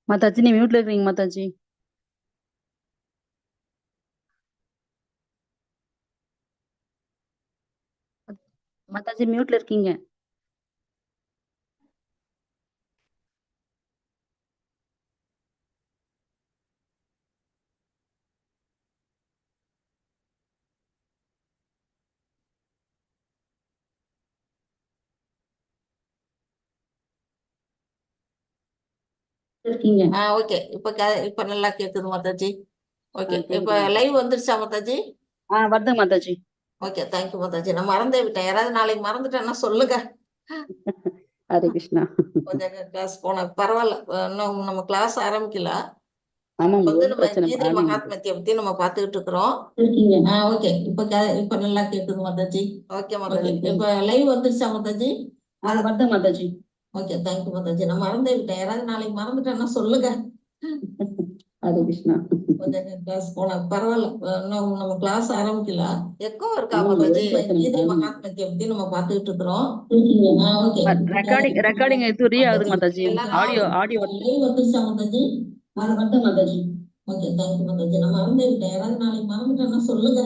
மாதாஜி நீ மியூட்ல இருக்கீங்க மாதாஜி. மாதாஜி மியூட்ல இருக்கீங்க. இருக்கீங்க. ஓகே. இப்ப நல்லா கேக்குது மாதாஜி. ஓகே. இப்ப கேக்குது மாதாஜி. லைவ் வந்துருச்சா மாதாஜி? வருது மாதாஜி. Okay, thank you Mataji. நான் மறந்தே விட்டேன். யாராவது நாளைக்கு மறந்துட்டேன்னா சொல்லுங்க. ஹரே கிருஷ்ணா. கொஞ்சம் கிளாஸ் போன பரவாயில்ல. இன்னும் நம்ம கிளாஸ் ஆரம்பிக்கல. ஆமாம் வந்து ஒன்றும் நம்ம பிரச்சனை கீதை ஆரம்பிங்க மாதாஜி. மகாத்மியத்தை பத்தி நம்ம பார்த்துக்கிட்டு இருக்கிறோம். இருக்கீங்க. ஓகே. இப்ப நல்லா கேக்குது மாதாஜி. ஓகே மாதாஜி. இப்ப லைவ் வந்துருச்சா மாதாஜி? வருது மாதாஜி. Okay, thank you Mataji. நான் மறந்தே விட்டேன். யாராவது நாளைக்கு மறந்துட்டேன்னா சொல்லுங்க. ஹரே கிருஷ்ணா. கொஞ்சம் கிளாஸ் போன பரவாயில்ல. இன்னும் நம்ம கிளாஸ் ஆரம்பிக்கல. எக்கோ இருக்கா ஆமாம் மாதாஜி? ஒன்றும் பிரச்சனை கீதை ஆரம்பிங்க. மகாத்மியத்தை பத்தி நம்ம பார்த்துக்கிட்டு இருக்கிறோம். இருக்கீங்க. ஓகே. ரெக்கார்டிங் இது ரீ ஆகுது மாதாஜி. எல்லாரும் ஆடியோ ஆடியோ லைவ் வந்துருச்சா மாதாஜி? வருது மாதாஜி. Okay, thank you Mataji. நான் மறந்தே விட்டேன். யாராவது நாளைக்கு மறந்துட்டேன்னா சொல்லுங்க.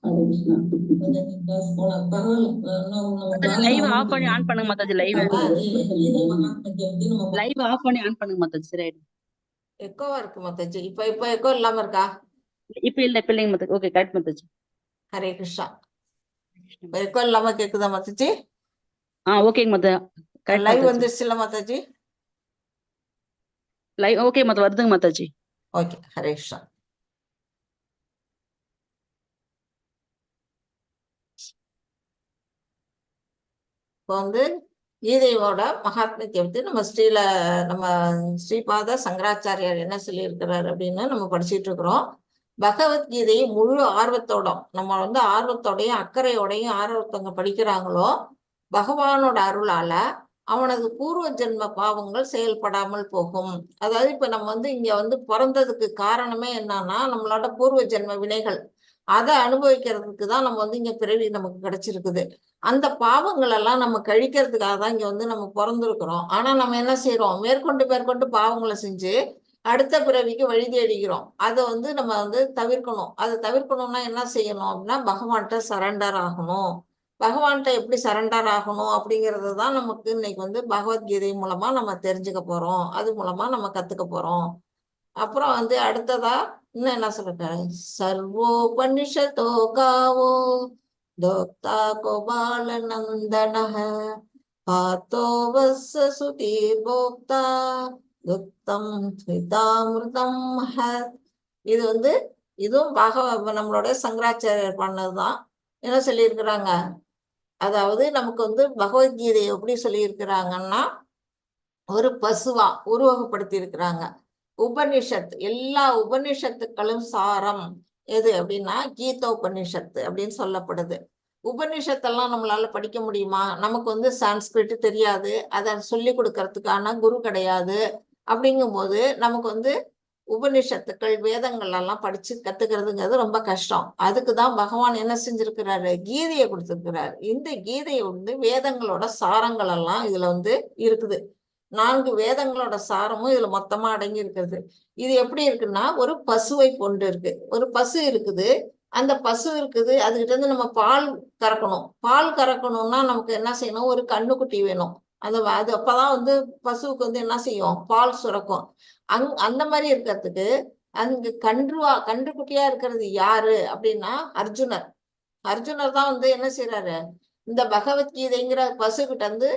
ஹரே கிருஷ்ணா. கொஞ்சம் கிளாஸ் போன பரவாயில்ல. இன்னும் நம்ம கிளாஸ் லைவ் ஆஃப் பண்ணி ஆரம்பிக்கல. ஆன் பண்ணுங்க மாதாஜி. லைவ் கீதை மகாத்மியத்தை பத்தி நம்ம லைவ் ஆஃப் பண்ணி ஆன் பண்ணுங்க மாதாஜி. சரி எக்கோவா இருக்கு மாதாஜி. இப்ப எக்கோ இல்லாம இருக்கா? இப்ப இல்லைங்க மாதாஜி. Okay correct Mataji. ஹரே கிருஷ்ணா. இப்ப எக்கோ இல்லாம கேக்குதா மாதாஜி? ஓகேங்க மாதாஜி. Correct live Mataji. வந்துருச்சுல மாதாஜி? லைவ் ஓகே மாதா வருதுங்க மாதாஜி. ஓகே, ஹரே கிருஷ்ணா. இப்போ வந்து கீதையோட மகாத்மியத்தை பத்தி நம்ம ஸ்ரீபாத சங்கராச்சாரியார் என்ன சொல்லியிருக்கிறார் அப்படின்னு நம்ம படிச்சுட்டு இருக்கிறோம். பகவத்கீதையை முழு ஆர்வத்தோட நம்ம வந்து ஆர்வத்தோடையும் அக்கறையோடையும் ஆர்வத்தவங்க படிக்கிறாங்களோ பகவானோட அருளால அவனது பூர்வ ஜென்ம பாவங்கள் செயல்படாமல் போகும். அதாவது இப்ப நம்ம வந்து இங்க வந்து பிறந்ததுக்கு காரணமே என்னன்னா நம்மளோட பூர்வ ஜென்ம வினைகள். அதை அனுபவிக்கிறதுக்கு தான் நம்ம வந்து இங்க பிறவி நமக்கு கிடைச்சிருக்குது. அந்த பாவங்கள் எல்லாம் நம்ம கழிக்கிறதுக்காக தான் இங்க வந்து நம்ம பிறந்திருக்கிறோம். ஆனா நம்ம என்ன செய்யறோம்? மேற்கொண்டு பாவங்களை செஞ்சு அடுத்த பிறவிக்கு வழி தேடிக்கிறோம். அதை வந்து நம்ம வந்து தவிர்க்கணும். அதை தவிர்க்கணும்னா என்ன செய்யணும் அப்படின்னா பகவான்கிட்ட சரண்டர் ஆகணும். பகவான்கிட்ட எப்படி சரண்டர் ஆகணும் அப்படிங்கிறது தான் நமக்கு இன்னைக்கு வந்து பகவத்கீதை மூலமா நம்ம தெரிஞ்சுக்க போறோம். அது மூலமா நம்ம கத்துக்க போறோம். அப்புறம் வந்து அடுத்ததா இன்னும் என்ன சொல்லிருக்காரு? சர்வோபனிஷதோ காவோ தோக்தா கோபால நந்தனஹ பாத்தோ வஸ்ஸ சுதீர் போக்தா துக்தம் ஸ்மிதாமிருதம் மஹத். இது வந்து இதுவும் நம்மளோட சங்கராச்சாரியர் பண்ணதுதான். என்ன சொல்லியிருக்கிறாங்க? அதாவது நமக்கு வந்து பகவத்கீதை எப்படி சொல்லியிருக்கிறாங்கன்னா ஒரு பசுவா உருவகப்படுத்தி இருக்கிறாங்க. உபனிஷத் எல்லா உபனிஷத்துக்களும் சாரம் எது அப்படின்னா கீதா உபனிஷத்து அப்படின்னு சொல்லப்படுது. உபனிஷத்தெல்லாம் நம்மளால படிக்க முடியுமா? நமக்கு வந்து சான்ஸ்கிரிட் தெரியாது, அதை சொல்லி கொடுக்கறதுக்கான குரு கிடையாது. அப்படிங்கும்போது நமக்கு வந்து உபனிஷத்துக்கள் வேதங்கள் எல்லாம் படிச்சு கத்துக்கிறதுங்கிறது ரொம்ப கஷ்டம். அதுக்குதான் பகவான் என்ன செஞ்சிருக்கிறாரு? கீதையை கொடுத்திருக்கிறாரு. இந்த கீதையை வந்து வேதங்களோட சாரங்கள் எல்லாம் இதுல வந்து இருக்குது. 4 வேதங்களோட சாரமும் இதுல மொத்தமா அடங்கி இருக்கிறது. இது எப்படி இருக்குன்னா ஒரு பசுவை கொண்டு இருக்கு. ஒரு பசு இருக்குது. அந்த பசு இருக்குது, அதுகிட்ட இருந்து நம்ம பால் கறக்கணும். பால் கறக்கணும்னா நமக்கு என்ன செய்யணும்? ஒரு கண்ணுக்குட்டி வேணும். அது அப்பதான் வந்து பசுவுக்கு வந்து என்ன செய்யும்? பால் சுரக்கும். அந்த மாதிரி இருக்கிறதுக்கு அங்க கன்றுக்குட்டியா இருக்கிறது யாரு அப்படின்னா அர்ஜுனர். அர்ஜுனர் தான் வந்து என்ன செய்யறாரு? இந்த பகவத்கீதைங்கிற பசுகிட்ட இருந்து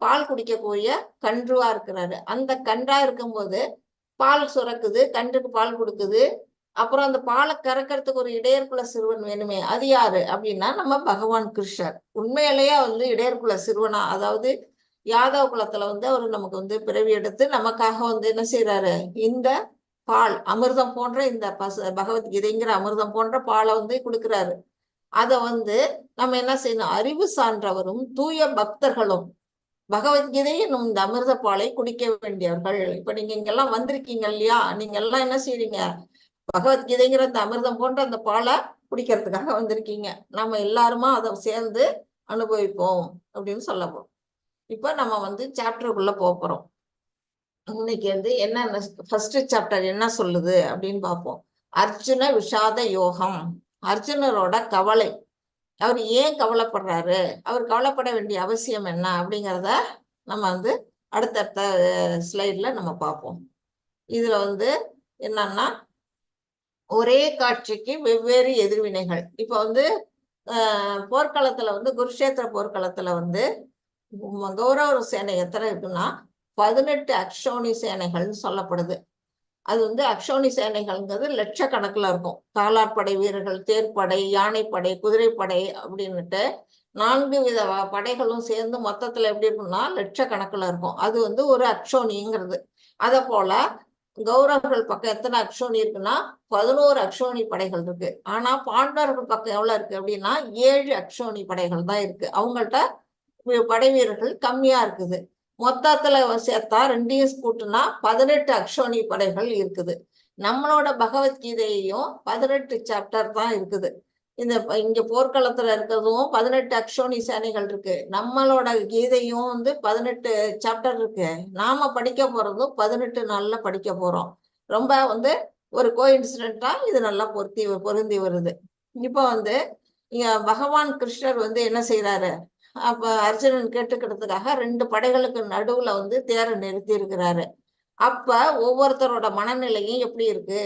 பால் குடிக்கக்கூடிய கன்றுவா இருக்கிறாரு. அந்த கன்றா இருக்கும்போது பால் சுரக்குது, கன்றுக்கு பால் கொடுக்குது. அப்புறம் அந்த பாலை கறக்கிறதுக்கு ஒரு இடையர்குல சிறுவன் வேணுமே, அது யாரு அப்படின்னா நம்ம பகவான் கிருஷ்ணர். உண்மையிலேயே வந்து இடையர்குல சிறுவனா, அதாவது யாதவ குலத்துல வந்து அவரு நமக்கு வந்து பிறவி எடுத்து நமக்காக வந்து என்ன செய்யறாரு? இந்த பால் அமிர்தம் போன்ற இந்த பகவத்கீதைங்கிற அமிர்தம் போன்ற பாலை வந்து கொடுக்கிறாரு. அதை வந்து நம்ம என்ன செய்யணும்? அறிவு சான்றவரும் தூய பக்தர்களும் பகவத்கீதை என்னும் இந்த அமிர்த பாலை குடிக்க வேண்டியவர்கள். இப்ப நீங்க இங்கெல்லாம் வந்திருக்கீங்க இல்லையா? நீங்க எல்லாம் என்ன செய்றீங்க? பகவத்கீதைங்கிற அந்த அமிர்தம் போன்ற அந்த பாலை குடிக்கிறதுக்காக வந்திருக்கீங்க. நம்ம எல்லாருமா அதை சேர்ந்து அனுபவிப்போம் அப்படின்னு சொல்ல போறோம். இப்ப நம்ம வந்து சாப்டருக்குள்ள போறோம். இன்னைக்கு வந்து என்ன ஃபர்ஸ்ட் சாப்டர் என்ன சொல்லுது அப்படின்னு பார்ப்போம். அர்ஜுன விஷாத யோகம், அர்ஜுனரோட கவலை, அவர் ஏன் கவலைப்படுறாரு, அவர் கவலைப்பட வேண்டிய அவசியம் என்ன அப்படிங்கிறத நம்ம வந்து அடுத்தடுத்த ஸ்லைட்ல நம்ம பார்ப்போம். இதுல வந்து என்னன்னா ஒரே காட்சிக்கு வெவ்வேறு எதிர்வினைகள். இப்ப வந்து போர்க்களத்துல வந்து குருஷேத்திர போர்க்களத்துல வந்து கௌரவ சேனை எத்தனை இருக்குன்னா 18 அக்ஷோணி சேனைகள்னு சொல்லப்படுது. அது வந்து அக்ஷோணி சேனைகள்ங்கிறது லட்சக்கணக்கில் இருக்கும். காலாட்படை வீரர்கள், தேர்ப்படை, யானைப்படை, குதிரைப்படை அப்படின்னுட்டு 4 வித படைகளும் சேர்ந்து மொத்தத்துல எப்படி இருக்கும்னா லட்சக்கணக்கில் இருக்கும். அது வந்து ஒரு அக்ஷோணிங்கிறது. அத போல கௌரவர்கள் பக்கம் எத்தனை அக்ஷோணி இருக்குன்னா 11 அக்ஷோணி படைகள் இருக்கு. ஆனா பாண்டவர்கள் பக்கம் எவ்வளவு இருக்கு அப்படின்னா 7 அக்ஷோணி படைகள் தான் இருக்கு. அவங்கள்ட்ட படை வீரர்கள் கம்மியா இருக்குது. மொத்தத்துல சேர்த்தா ரெண்டையும் கூட்டுனா 18 அக்ஷோணி படைகள் இருக்குது. நம்மளோட பகவத்கீதையும் 18 சாப்டர் தான் இருக்குது. இங்க போர்க்களத்துல இருக்கிறதும் 18 அக்ஷோணி சேனைகள் இருக்கு. நம்மளோட கீதையும் வந்து 18 சாப்டர் இருக்கு. நாம படிக்க போறதும் 18 நாள்ல படிக்க போறோம். ரொம்ப வந்து ஒரு கோஇன்சிடென்ட்டா இது நல்லா பொருந்தி வருது. இப்ப வந்து இங்க பகவான் கிருஷ்ணர் வந்து என்ன செய்யறாரு, அப்ப அர்ஜுனன் கேட்டுக்கிறதுக்காக 2 படைகளுக்கு நடுவுல வந்து தேரை நிறுத்தி இருக்கிறாரு. அப்ப ஒவ்வொருத்தரோட மனநிலையும் எப்படி இருக்கு,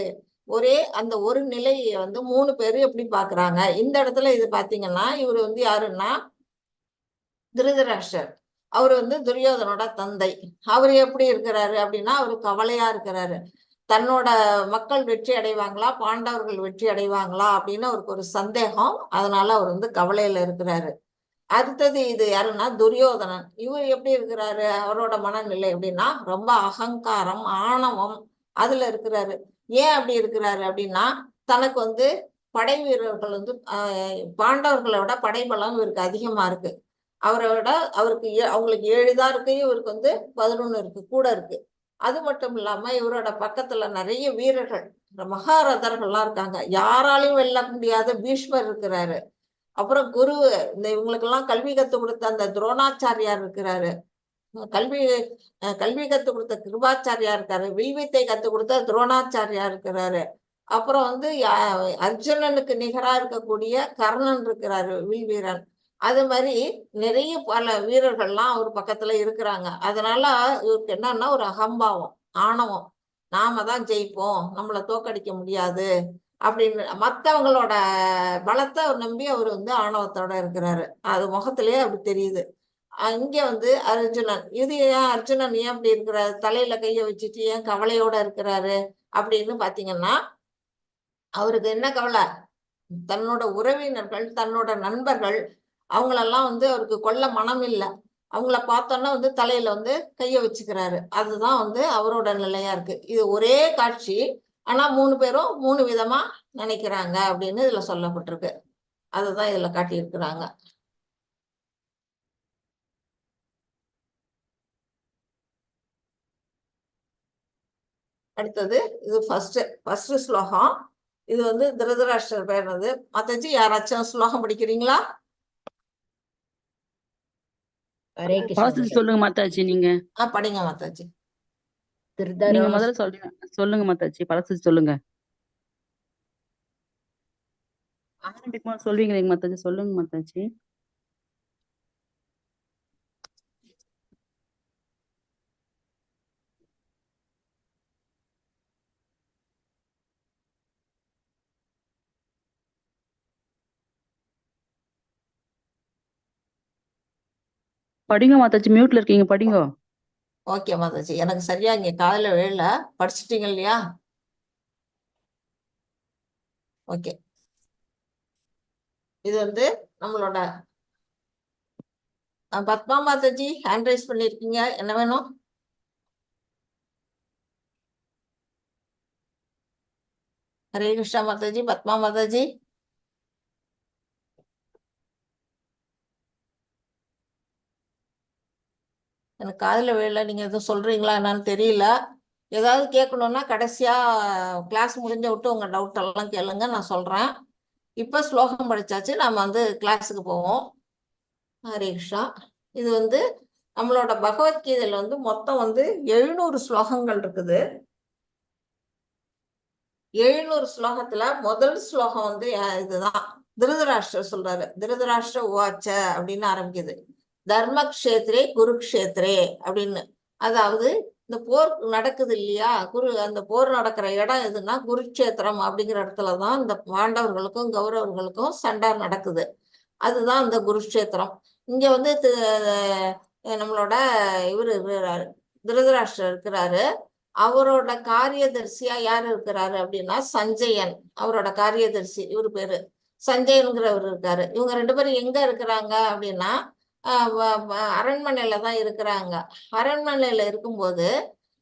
ஒரே அந்த ஒரு நிலையை வந்து 3 பேரும் எப்படி பாக்குறாங்க. இந்த இடத்துல இது பாத்தீங்கன்னா இவர் வந்து யாருன்னா திருதராஷ்டிரர். அவர் வந்து துரியோதனோட தந்தை. அவர் எப்படி இருக்கிறாரு அப்படின்னா அவரு கவலையா இருக்கிறாரு. தன்னோட மக்கள் வெற்றி அடைவாங்களா, பாண்டவர்கள் வெற்றி அடைவாங்களா அப்படின்னு அவருக்கு ஒரு சந்தேகம். அதனால அவர் வந்து கவலையில இருக்கிறாரு. அடுத்தது இது யாருன்னா துரியோதனன். இவர் எப்படி இருக்கிறாரு, அவரோட மனநிலை எப்படின்னா ரொம்ப அகங்காரம், ஆணவம் அதுல இருக்கிறாரு. ஏன் அப்படி இருக்கிறாரு அப்படின்னா தனக்கு வந்து படை வீரர்கள் வந்து பாண்டவர்களை விட படைபலம் இவருக்கு அதிகமா இருக்கு. அவரை விட அவருக்கு அவங்களுக்கு 7 தான் இருக்கு, இவருக்கு வந்து 11 இருக்கு, கூட இருக்கு. அது மட்டும் இல்லாம இவரோட பக்கத்துல நிறைய வீரர்கள், மகாரதர்கள்லாம் இருக்காங்க. யாராலையும் வெல்ல முடியாத பீஷ்மர் இருக்கிறாரு. அப்புறம் குரு, இந்த இவங்களுக்கெல்லாம் கல்வி கற்றுக் கொடுத்த அந்த துரோணாச்சாரியார் இருக்கிறாரு. கல்வி கல்வி கற்றுக் கொடுத்த கிருபாச்சாரியா இருக்காரு. வில்வித்தை கற்றுக் கொடுத்த துரோணாச்சாரியா இருக்கிறாரு. அப்புறம் வந்து அர்ஜுனனுக்கு நிகரா இருக்கக்கூடிய கர்ணன் இருக்கிறாரு, வில் வீரன். அது மாதிரி நிறைய பல வீரர்கள்லாம் அவர் பக்கத்துல இருக்கிறாங்க. அதனால இவருக்கு என்னன்னா ஒரு அகம்பாவம், ஆணவம். நாம தான் ஜெயிப்போம், நம்மளை தோக்கடிக்க முடியாது அப்படின்னு மற்றவங்களோட பலத்தை நம்பி அவர் வந்து ஆணவத்தோட இருக்கிறாரு. அது முகத்திலேயே அப்படி தெரியுது. இங்க வந்து அர்ஜுனன், இது ஏன் அர்ஜுனன் ஏன் அப்படி இருக்கிறாரு, தலையில கைய வச்சுட்டு ஏன் கவலையோட இருக்கிறாரு அப்படின்னு பாத்தீங்கன்னா அவருக்கு என்ன கவலை, தன்னோட உறவினர்கள், தன்னோட நண்பர்கள் அவங்களெல்லாம் வந்து அவருக்கு கொல்ல மனம் இல்லை. அவங்கள பார்த்தோன்னா வந்து தலையில வந்து கைய வச்சுக்கிறாரு. அதுதான் வந்து அவரோட நிலையா இருக்கு. இது ஒரே காட்சி, ஆனா 3 பேரும் 3 விதமா நினைக்கிறாங்க அப்படின்னு இதுல சொல்லப்பட்டிருக்கு. அதுதான் இதுல காட்டியிருக்கிறாங்க. அடுத்தது இது ஃபர்ஸ்ட் ஸ்லோகம். இது வந்து திருதராஷ்டிரர் பேர்னது. மாதாஜி யாராச்சும் ஸ்லோகம் படிக்கிறீங்களா? ஹரே கிருஷ்ணா பாசிட்டிவ் மாதாஜி. சொல்லுங்க மாதாஜி நீங்க. படிங்க மாதாஜி. நீங்க திருதராஷ்டிர முதல்ல சொல்லுங்க மாதாஜி, பழசு சொல்லுங்க. ஆரம்பிக்குமா சொல்வீங்களே மாதாஜி, சொல்லுங்க மாதாஜி. படிங்க மாதாஜி, மியூட்ல இருக்கீங்க, படிங்க. ஓகே மாதாஜி, எனக்கு சரியா இங்க காதுல விழல. படிச்சிட்டீங்க இல்லையா? ஓகே. இது வந்து நம்மளோட பத்மா மாதாஜி ஹேண்ட் ரைஸ் பண்ணிருக்கீங்க, என்ன வேணும்? ஹரே கிருஷ்ணா மாதாஜி, பத்மா மாதாஜி. எனக்கு காதுல விழல, நீங்க எதுவும் சொல்றீங்களா என்னன்னு தெரியல. ஏதாவது கேட்கணும்னா கடைசியா கிளாஸ் முடிஞ்ச விட்டு உங்க டவுட் எல்லாம் கேளுங்க, நான் சொல்றேன். இப்ப ஸ்லோகம் படிச்சாச்சு, நாம வந்து கிளாஸுக்கு போவோம். ஹரே கிருஷ்ணா. இது வந்து நம்மளோட பகவத்கீதையில வந்து மொத்தம் வந்து 700 ஸ்லோகங்கள் இருக்குது. 700 ஸ்லோகத்துல முதல் ஸ்லோகம் வந்து இதுதான். திருதராஷ்டிரர் சொல்றாரு. திருதராஷ்டிர உவாச்ச அப்படின்னு ஆரம்பிக்குது. தர்மக்ஷேத்ரே குருக்ஷேத்ரே அப்படின்னு. அதாவது இந்த போர் நடக்குது இல்லையா, அந்த போர் நடக்கிற இடம் எதுன்னா குருக்ஷேத்திரம் அப்படிங்கிற இடத்துலதான் இந்த பாண்டவர்களுக்கும் கௌரவர்களுக்கும் சண்டை நடக்குது. அதுதான் இந்த குருக்ஷேத்திரம். இங்க வந்து நம்மளோட இவரு திருதராஷ்டிரர் இருக்கிறாரு. அவரோட காரியதர்சியா யார் இருக்கிறாரு அப்படின்னா சஞ்சயன். அவரோட காரியதர்சி இவரு பேரு சஞ்சயன்கிறவர் இருக்காரு. இவங்க 2 பேரும் எங்க இருக்கிறாங்க அப்படின்னா அரண்மனையில தான் இருக்கிறாங்க. அரண்மனையில இருக்கும்போது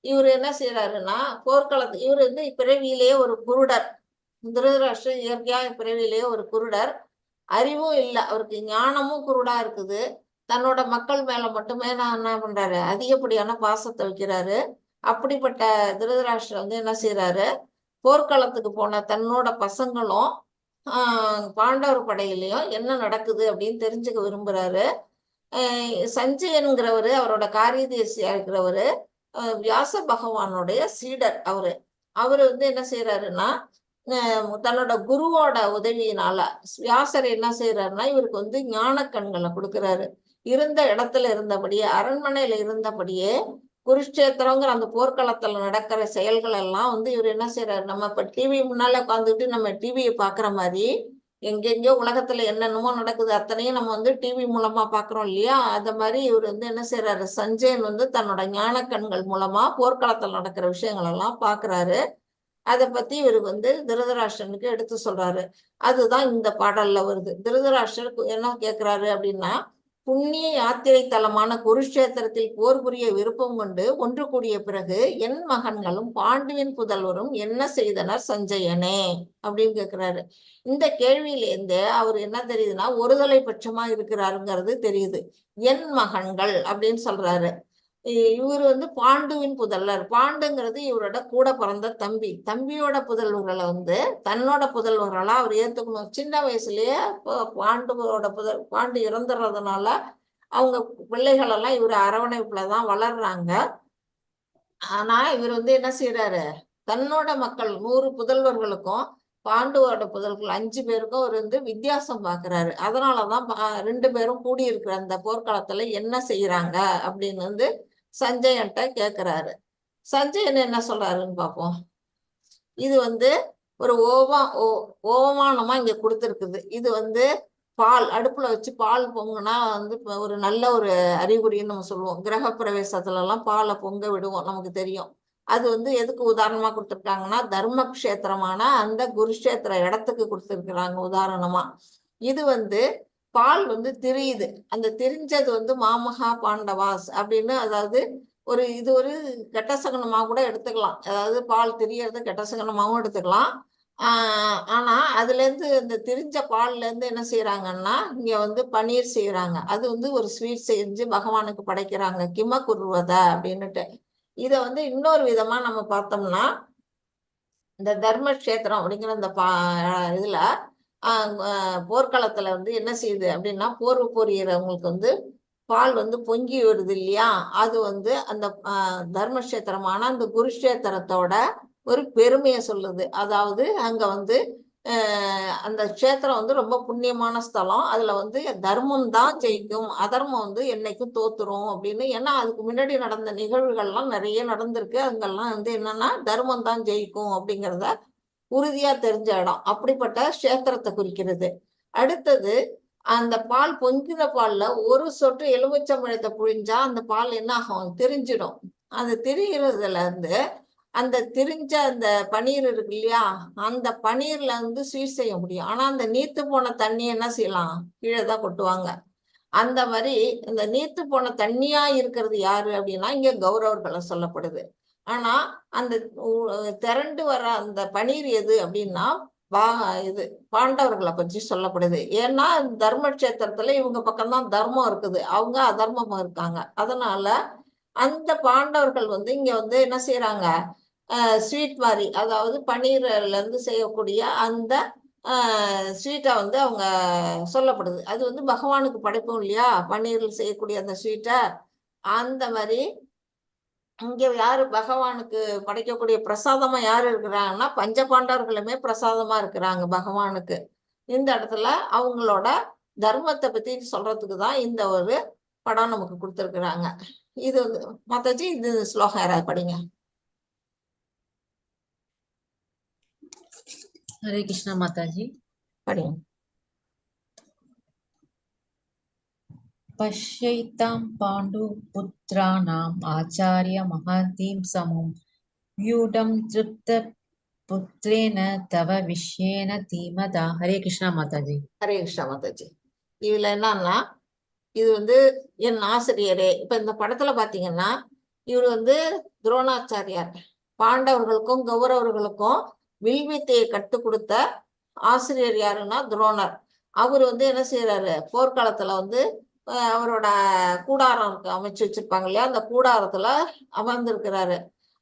இவர் என்ன செய்யறாருன்னா போர்க்களத்து இவர் வந்து பிறவியிலேயே ஒரு குருடர். திருதராஷ்டிரர் இயற்கையா பிறவியிலேயே ஒரு குருடர். அறிவும் இல்லை, அவருக்கு ஞானமும் குருடா இருக்குது. தன்னோட மக்கள் மேல மட்டுமே நான் என்ன பண்றாரு, அதிகப்படியான பாசத்தை வைக்கிறாரு. அப்படிப்பட்ட திருதராஷ்டிரர் வந்து என்ன செய்யறாரு, போர்க்களத்துக்கு போன தன்னோட பசங்களும் பாண்டவர் படையிலையும் என்ன நடக்குது அப்படின்னு தெரிஞ்சுக்க விரும்புறாரு. சஞ்சயன்கிறவரு அவரோட காரியதேசியா இருக்கிறவரு வியாச பகவானுடைய சீடர். அவரு வந்து என்ன செய்யறாருன்னா தன்னோட குருவோட உதவியினால வியாசர் என்ன செய்யறாருன்னா இவருக்கு வந்து ஞான கண்களை கொடுக்குறாரு. இருந்த இடத்துல இருந்தபடியே, அரண்மனையில இருந்தபடியே குருஷேத்திரங்கிற அந்த போர்க்களத்துல நடக்கிற செயல்கள் எல்லாம் வந்து இவர் என்ன செய்யறாரு, நம்ம இப்ப டிவி முன்னால உட்காந்துட்டு நம்ம டிவியை பாக்குற மாதிரி எங்கெங்கயோ உலகத்துல என்னென்னமோ நடக்குது அத்தனையும் நம்ம வந்து டிவி மூலமா பாக்குறோம் இல்லையா. அந்த மாதிரி இவர் வந்து என்ன செய்யறாரு, சஞ்சயன் வந்து தன்னோட ஞான கண்கள் மூலமா போர்க்களத்துல நடக்கிற விஷயங்கள் எல்லாம் பாக்குறாரு. அதை பத்தி இவருக்கு வந்து திருதராஷ்டிரனுக்கு எடுத்து சொல்றாரு. அதுதான் இந்த பாடல்ல வருது. திருதராஷ்டிரர் என்ன கேட்கிறாரு அப்படின்னா, புண்ணிய யாத்திரை தலமான குருஷேத்திரத்தில் போர் புரிய விருப்பம் கொண்டு ஒன்று கூடிய பிறகு என் மகன்களும் பாண்டுவின் புதல்வரும் என்ன செய்தனர் சஞ்சயனே அப்படின்னு கேட்கிறாரு. இந்த கேள்வியிலேருந்து அவர் என்ன தெரியுதுன்னா ஒருதலை பட்சமா இருக்கிறாருங்கிறது தெரியுது. என் மகன்கள் அப்படின்னு சொல்றாரு. இவர் வந்து பாண்டுவின் புதல்வர். பாண்டுங்கிறது இவரோட கூட பிறந்த தம்பி. தம்பியோட புதல்வர்களை வந்து தன்னோட புதல்வர்களா அவர் ஏத்துக்கணும். சின்ன வயசுலயே பாண்டு இறந்துறதுனால அவங்க பிள்ளைகள் எல்லாம் இவர் அரவணைப்புலதான் வளர்றாங்க. ஆனா இவர் வந்து என்ன செய்யறாரு, தன்னோட மக்கள் 100 புதல்வர்களுக்கும் பாண்டுவோட புதல்வர்கள் 5 பேருக்கும் அவர் வந்து வித்தியாசம் பாக்குறாரு. அதனாலதான் 2 பேரும் கூடியிருக்கிற அந்த போர்க்களத்துல என்ன செய்யறாங்க அப்படின்னு வந்து சஞ்சயன்ட்ட கேட்கிறாரு. சஞ்சயன் என்ன சொல்றாருன்னு பார்ப்போம். இது வந்து ஒரு ஓமானமா இங்க கொடுத்துருக்குது. இது வந்து பால் அடுப்புல வச்சு பால் பொங்குனா வந்து ஒரு நல்ல ஒரு அறிகுறின்னு நம்ம சொல்லுவோம். கிரக பிரவேசத்துல எல்லாம் பாலை பொங்க விடுவோம், நமக்கு தெரியும். அது வந்து எதுக்கு உதாரணமா கொடுத்துருக்காங்கன்னா தர்மக்ஷேத்திரமான அந்த குருஷேத்திர இடத்துக்கு கொடுத்துருக்குறாங்க உதாரணமா. இது வந்து பால் வந்து திரியுது. அந்த திரிஞ்சது வந்து மாமகா பாண்டவாஸ் அப்படின்னு, அதாவது இது ஒரு கெட்ட சகுனமா கூட எடுத்துக்கலாம். அதாவது பால் திரியறது கெட்ட சகுனமாவும் எடுத்துக்கலாம். ஆனா அதுல இருந்து இந்த திரிஞ்ச பால்ல இருந்து என்ன செய்யறாங்கன்னா இங்க வந்து பன்னீர் செய்யறாங்க. அது வந்து ஒரு ஸ்வீட் செஞ்சு பகவானுக்கு படைக்கிறாங்க. கிம குருவத அப்படின்னுட்டு. இத வந்து இன்னொரு விதமா நம்ம பார்த்தோம்னா இந்த தர்மக்ஷேத்திரம் அப்படிங்கிற இந்த இதுல போர்க்களத்துல வந்து என்ன செய்யுது அப்படின்னா போர் புரியறவங்களுக்கு வந்து பால் வந்து பொங்கி வருது இல்லையா. அது வந்து அந்த தர்மக்ஷேத்திரமான அந்த குருஷேத்திரத்தோட ஒரு பெருமையை சொல்லுது. அதாவது அங்க வந்து அந்த க்ஷேத்திரம் வந்து ரொம்ப புண்ணியமான ஸ்தலம். அதுல வந்து தர்மம் தான் ஜெயிக்கும், அதர்மம் வந்து என்னைக்கும் தோத்துரும் அப்படின்னு. ஏன்னா அதுக்கு முன்னாடி நடந்த நிகழ்வுகள்லாம் நிறைய நடந்திருக்கு. அங்கெல்லாம் வந்து என்னன்னா தர்மம் தான் ஜெயிக்கும் அப்படிங்கிறத உறுதியா தெரிஞ்ச இடம். அப்படிப்பட்ட க்ஷேத்திரத்தை குறிக்கிறது. அடுத்தது அந்த பால் பொங்கின பால்ல ஒரு சொட்டு எலுமிச்சம்பழத்தை புழிஞ்சா அந்த பால் என்ன ஆகும், திரிஞ்சிடும். அந்த திரிகிறதுல இருந்து அந்த திரிஞ்ச அந்த பன்னீர் இருக்கு இல்லையா, அந்த பன்னீர்ல வந்து ஸ்வீட் செய்ய முடியும். ஆனா அந்த நீத்து போன தண்ணி என்ன செய்யலாம், கீழே தான் கொட்டுவாங்க. அந்த மாதிரி இந்த நீத்து போன தண்ணியா இருக்கிறது யாரு அப்படின்னா இங்க கௌரவர்களை சொல்லப்படுது. ஆனா அந்த திரண்டு வர அந்த பன்னீர் எது அப்படின்னா இது பாண்டவர்களை பற்றி சொல்லப்படுது. ஏன்னா தர்மக்ஷேத்திரத்துல இவங்க பக்கம்தான் தர்மம் இருக்குது, அவங்க அதர்மமா இருக்காங்க. அதனால அந்த பாண்டவர்கள் வந்து இங்க வந்து என்ன செய்யறாங்க, ஸ்வீட் மாதிரி, அதாவது பன்னீர்ல இருந்து செய்யக்கூடிய அந்த ஸ்வீட்டை வந்து அவங்க சொல்லப்படுது. அது வந்து பகவானுக்கு படைப்போம் இல்லையா, பன்னீரில் செய்யக்கூடிய அந்த ஸ்வீட்டை. அந்த மாதிரி இங்க யாரு பகவானுக்கு படைக்கக்கூடிய பிரசாதமா யாரு இருக்கிறாங்கன்னா பஞ்சபாண்டவர்களுமே பிரசாதமா இருக்கிறாங்க பகவானுக்கு. இந்த இடத்துல அவங்களோட தர்மத்தை பத்தி சொல்றதுக்கு தான் இந்த ஒரு படம் நமக்கு கொடுத்துருக்குறாங்க. இது வந்து மாதாஜி இது ஸ்லோகம் யாராவது படிங்க. हरे कृष्णा माता जी। படிங்க. पश्यैतां पाण्डुपुत्राणाम् आचार्य महतीं समं व्यूढं तृप्तपुत्रेण तव विषयेण धीमता। हरे कृष्णा माता जी। ஹரே கிருஷ்ணா மாதாஜி. இதுல என்னன்னா இது வந்து என் ஆசிரியரே. இப்ப இந்த படத்துல பாத்தீங்கன்னா இவர் வந்து துரோணாச்சாரியார். பாண்டவர்களுக்கும் கௌரவர்களுக்கும் வில்வித்தையை கற்றுக் கொடுத்த ஆசிரியர் யாருன்னா துரோணர். அவர் வந்து என்ன செய்யறாரு, போர்க்காலத்துல வந்து அவரோட கூடாரம் அமைச்சு வச்சிருப்பாங்க இல்லையா, அந்த கூடாரத்துல அமர்ந்திருக்கிறாரு.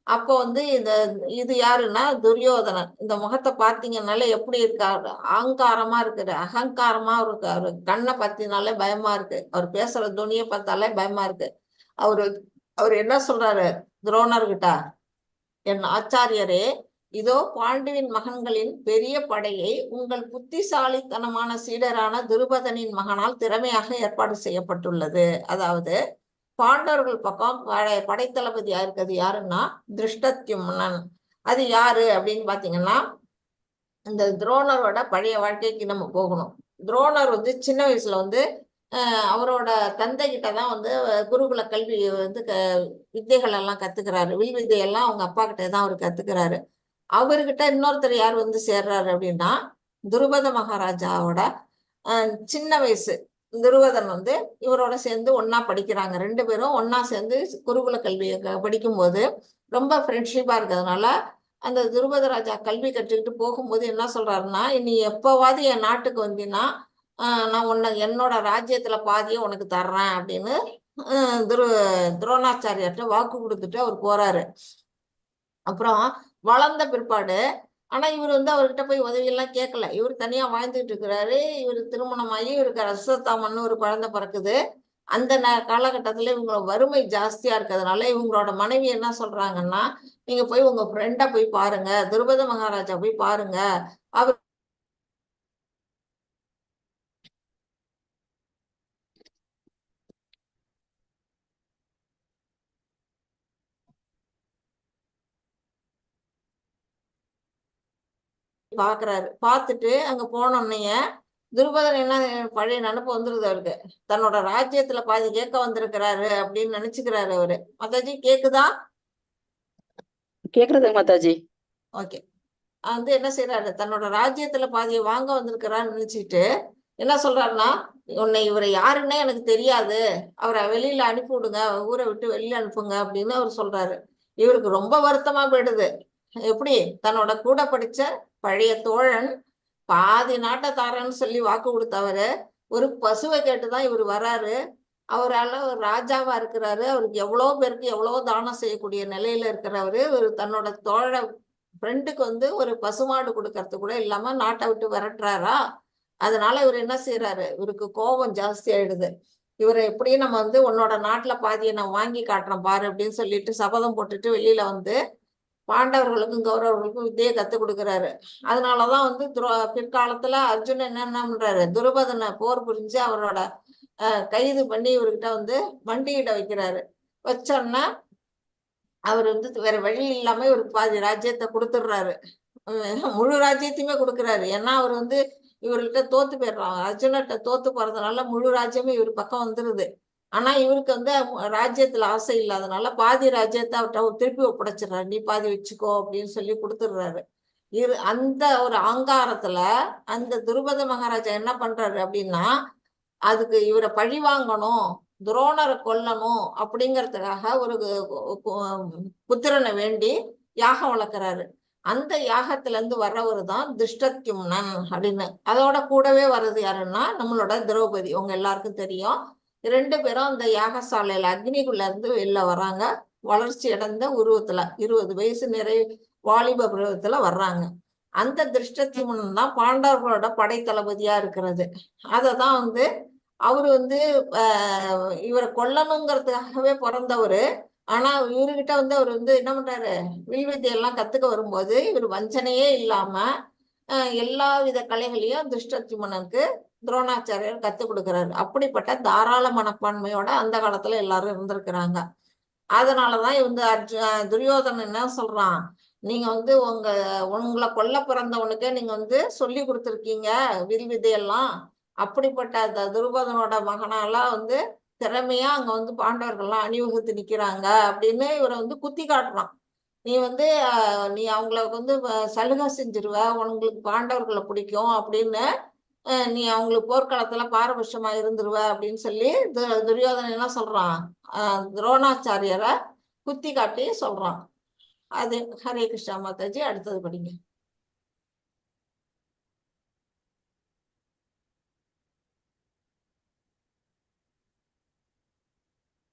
அப்போ வந்து இது யாருன்னா துரியோதனன். இந்த முகத்தை பார்த்தீங்கன்னாலே எப்படி இருக்காரு, அகங்காரமா இருக்காரு, அகங்காரமா இருக்காரு. கண்ணை பார்த்தினாலே பயமா இருக்கு, அவர் பேசுற துணியை பார்த்தாலே பயமா இருக்கு. அவர் என்ன சொல்றாரு துரோணர்கிட்ட, என் ஆச்சாரியரே, இதோ பாண்டுவின் மகன்களின் பெரிய படையை உங்கள் புத்திசாலித்தனமான சீடரான துருபதனின் மகனால் திறமையாக ஏற்பாடு செய்யப்பட்டுள்ளது. அதாவது பாண்டவர்கள் பக்கம் படைத்தளபதியா இருக்கிறது யாருன்னா திருஷ்டத்யும்னன். அது யாரு அப்படின்னு பாத்தீங்கன்னா இந்த துரோணரோட பழைய வாழ்க்கைக்கு நம்ம போகணும். துரோணர் வந்து சின்ன வயசுல வந்து அவரோட தந்தை கிட்டதான் வந்து குருகுல கல்வி வந்து வித்தைகள் எல்லாம் கத்துக்கிறாரு. வில் வித்தையெல்லாம் அவங்க அப்பா கிட்ட தான் அவர் கத்துக்கிறாரு. அவர்கிட்ட இன்னொருத்தர் யார் வந்து சேர்றாரு அப்படின்னா துருபத மகாராஜாவோட சின்ன வயசு துருவதன் வந்து இவரோட சேர்ந்து ஒன்னா படிக்கிறாங்க. 2 பேரும் ஒன்னா சேர்ந்து குருகுல கல்வியை படிக்கும்போது ரொம்ப ஃப்ரெண்ட்ஷிப்பா இருக்கிறதுனால அந்த துருபத ராஜா கல்வி கற்றுக்கிட்டு போகும்போது என்ன சொல்றாருன்னா, நீ எப்பவாவது என் நாட்டுக்கு வந்தீங்கன்னா நான் உன்னை என்னோட ராஜ்யத்துல பாதியை உனக்கு தர்றேன் அப்படின்னு துரோணாச்சாரியார்ட்ட வாக்கு கொடுத்துட்டு அவர் போறாரு. அப்புறம் வளர்ந்த பிற்பாடு ஆனா இவர் வந்து அவர்கிட்ட போய் உதவி எல்லாம் கேட்கல. இவர் தனியா வாழ்ந்துட்டு இருக்கிறாரு. இவர் திருமணமாகி இவருக்கு அஸ்வத்தாமன்னு ஒரு குழந்தை பிறக்குது. அந்த காலகட்டத்துல இவங்களோட வறுமை ஜாஸ்தியா இருக்கிறதுனால இவங்களோட மனைவி என்ன சொல்றாங்கன்னா, நீங்க போய் உங்க ஃப்ரெண்டை போய் பாருங்க, துருபத மகாராஜா போய் பாருங்க, அவர் பாக்குறாரு. பார்த்துட்டு அங்க போனோடனே துருபதன் என்ன பழைய நினப்பு வந்துருது அவருக்கு. தன்னோட ராஜ்யத்துல பாதி கேட்க வந்திருக்கிறாரு அப்படின்னு நினைச்சுக்கிறாரு அவரு. மாதாஜி கேக்குதா? கேக்குறது மாதாஜி. ஓகே. வந்து என்ன செய்யறாரு, தன்னோட ராஜ்யத்துல பாதியை வாங்க வந்திருக்கிறான்னு நினைச்சிட்டு என்ன சொல்றாருன்னா, இவரை யாருன்னே எனக்கு தெரியாது, அவரை வெளியில அனுப்பி விடுங்க, ஊரை விட்டு வெளியில அனுப்புங்க அப்படின்னு அவர் சொல்றாரு. இவருக்கு ரொம்ப வருத்தமா போயிடுது. எப்படி தன்னோட கூட படிச்ச பழைய தோழன் பாதி நாட்டை தாரன்னு சொல்லி வாக்கு கொடுத்தவரு ஒரு பசுவை கேட்டுதான் இவர் வராரு. அவரால் ஒரு ராஜாவா இருக்கிறாரு. அவருக்கு எவ்வளோ பேருக்கு எவ்வளோ தானம் செய்யக்கூடிய நிலையில இருக்கிறவரு ஒரு தன்னோட தோழ ஃப்ரெண்டுக்கு வந்து ஒரு பசுமாடு கொடுக்கறது கூட இல்லாம நாட்டை விட்டு விரட்டுறாரா. அதனால இவர் என்ன செய்யறாரு, இவருக்கு கோபம் ஜாஸ்தி ஆயிடுது. இவரை எப்படியும் நம்ம வந்து உன்னோட நாட்டுல பாதியை நான் வாங்கி காட்டுறேன் பாரு அப்படின்னு சொல்லிட்டு சபதம் போட்டுட்டு வெளியில வந்து பாண்டவர்களுக்கும் கௌரவர்களுக்கும் வித்தையை கத்துக் கொடுக்குறாரு. அதனாலதான் வந்து பிற்காலத்துல அர்ஜுனன் என்ன பண்றாரு, துருபதனை போர் புரிஞ்சு அவரோட கைது பண்ணி இவர்கிட்ட வந்து மண்டியிட வைக்கிறாரு. வச்சோன்னா அவர் வந்து வேற வழி இல்லாம இவருக்கு பாதி ராஜ்யத்தை கொடுத்துடுறாரு. முழு ராஜ்யத்தையுமே கொடுக்குறாரு. ஏன்னா அவர் வந்து இவர்கிட்ட தோத்து போயிடுறாங்க. அர்ஜுனர்கிட்ட தோத்து போறதுனால முழு ராஜ்யமே இவர் பக்கம் வந்துருது. ஆனா இவருக்கு வந்து ராஜ்யத்துல ஆசை இல்லாதனால பாதி ராஜ்யத்தை அவர்கிட்ட திருப்பி ஒப்படைச்சிடுறாரு. நீ பாதி வச்சுக்கோ அப்படின்னு சொல்லி கொடுத்துடுறாரு. அந்த ஒரு அகங்காரத்துல அந்த துருபத மகாராஜா என்ன பண்றாரு அப்படின்னா, அதுக்கு இவரை பழி வாங்கணும், துரோணரை கொல்லணும் அப்படிங்கிறதுக்காக ஒரு புத்திரனை வேண்டி யாகம் வளர்க்கிறாரு. அந்த யாகத்துல இருந்து வர்றவர் தான் திருஷ்டத்யும்னன் அப்படின்னு. அதோட கூடவே வர்றது யாருன்னா நம்மளோட திரௌபதி. உங்க எல்லாருக்கும் தெரியும். 2 பேரும் அந்த யாகசாலையில அக்னிக்குள்ள இருந்து வெளில வராங்க. வளர்ச்சி அடைந்த உருவத்துல 20 வயசு வாலிப பருவத்துல வர்றாங்க. அந்த திருஷ்டத்யும்னன் தான் பாண்டவர்களோட படை தளபதியா இருக்கிறது. அததான் வந்து அவரு வந்து இவரை கொல்லணுங்கிறதுக்காகவே பிறந்தவரு. ஆனா இவர்கிட்ட வந்து அவர் வந்து என்ன பண்றாரு, வில்வித்தையெல்லாம் கத்துக்க வரும்போது இவர் வஞ்சனையே இல்லாம எல்லா வித கலைகளையும் திருஷ்டத்யும்னனுக்கு துரோணாச்சாரியர் கத்துக் கொடுக்கிறாரு. அப்படிப்பட்ட தாராள மனப்பான்மையோட அந்த காலத்துல எல்லாரும் இருந்திருக்கிறாங்க. அதனாலதான் இவங்க துரியோதனன் என்ன சொல்றான், நீங்க வந்து உங்களை கொல்ல பிறந்தவனுக்கே நீங்க வந்து சொல்லி கொடுத்துருக்கீங்க வில் விதையெல்லாம். அப்படிப்பட்ட அந்த துருபதனோட மகனாலாம் வந்து திறமையா அங்க வந்து பாண்டவர்கள்லாம் அணிவகுத்து நிக்கிறாங்க அப்படின்னு இவரை வந்து குத்தி காட்டுறான். நீ வந்து நீ அவங்களுக்கு வந்து சலுகை செஞ்சிருவ, உங்களுக்கு பாண்டவர்களை பிடிக்கும் அப்படின்னு நீ அவங்களுக்கு போர்க்களத்துல பாரபட்சமா இருந்துருவ அப்படின்னு சொல்லி துரியோதனன் என்ன சொல்றான், துரோணாச்சாரியரை குத்தி காட்டி சொல்றான். அது ஹரே கிருஷ்ணா மாதாஜி. அடுத்தது படிங்க.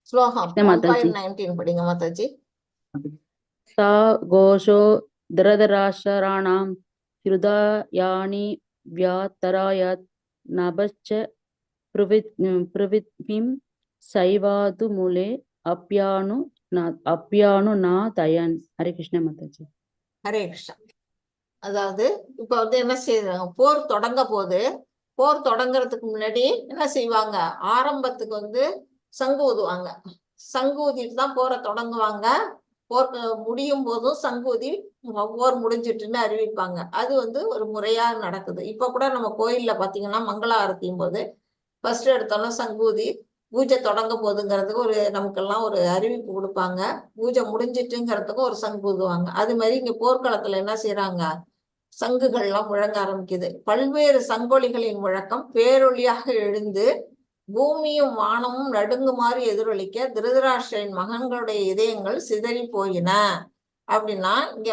ஸ்லோகம் 1.19 படிங்க மாதாஜி. சா கோஷோ தரதராஷராணாம் ஹிருதயானி வியாத்தராயத் நபச்ச பிரவித்பிம் சைவாது முலே அப்யானு நா தயன். ஹரே கிருஷ்ண மாதாஜி. ஹரே கிருஷ்ணா. அதாவது இப்ப வந்து என்ன செய்யறாங்க, போர் தொடங்க போது போர் தொடங்குறதுக்கு முன்னாடி என்ன செய்வாங்க, ஆரம்பத்துக்கு வந்து சங்கு ஊதுவாங்க. சங்கு ஊதிட்டு தான் போரை தொடங்குவாங்க. போர் முடியும் போதும் சங்கு ஊதி போர் முடிஞ்சிட்டுன்னு அறிவிப்பாங்க. அது வந்து ஒரு முறையா நடக்குது. இப்ப கூட நம்ம கோயில்ல பாத்தீங்கன்னா மங்கள ஆரத்தியும் போது ஃபர்ஸ்ட் எடுத்தோம்னா சங்கூதி பூஜை தொடங்க போதுங்கிறதுக்கு நமக்கெல்லாம் ஒரு அறிவிப்பு கொடுப்பாங்க. பூஜை முடிஞ்சிட்டுங்கிறதுக்கும் ஒரு சங்கு ஊதுவாங்க. அது மாதிரி இங்க போர்க்களத்துல என்ன செய்யறாங்க, சங்குகள்லாம் முழங்க ஆரம்பிக்குது. பல்வேறு சங்கொலிகளின் முழக்கம் பேரொழியாக எழுந்து பூமியும் வானமும் நடுங்குமாறு எதிரொலிக்க திருதராஷ்டிரன் மகன்களுடைய இதயங்கள் சிதறி போயின. அப்படின்னா இங்க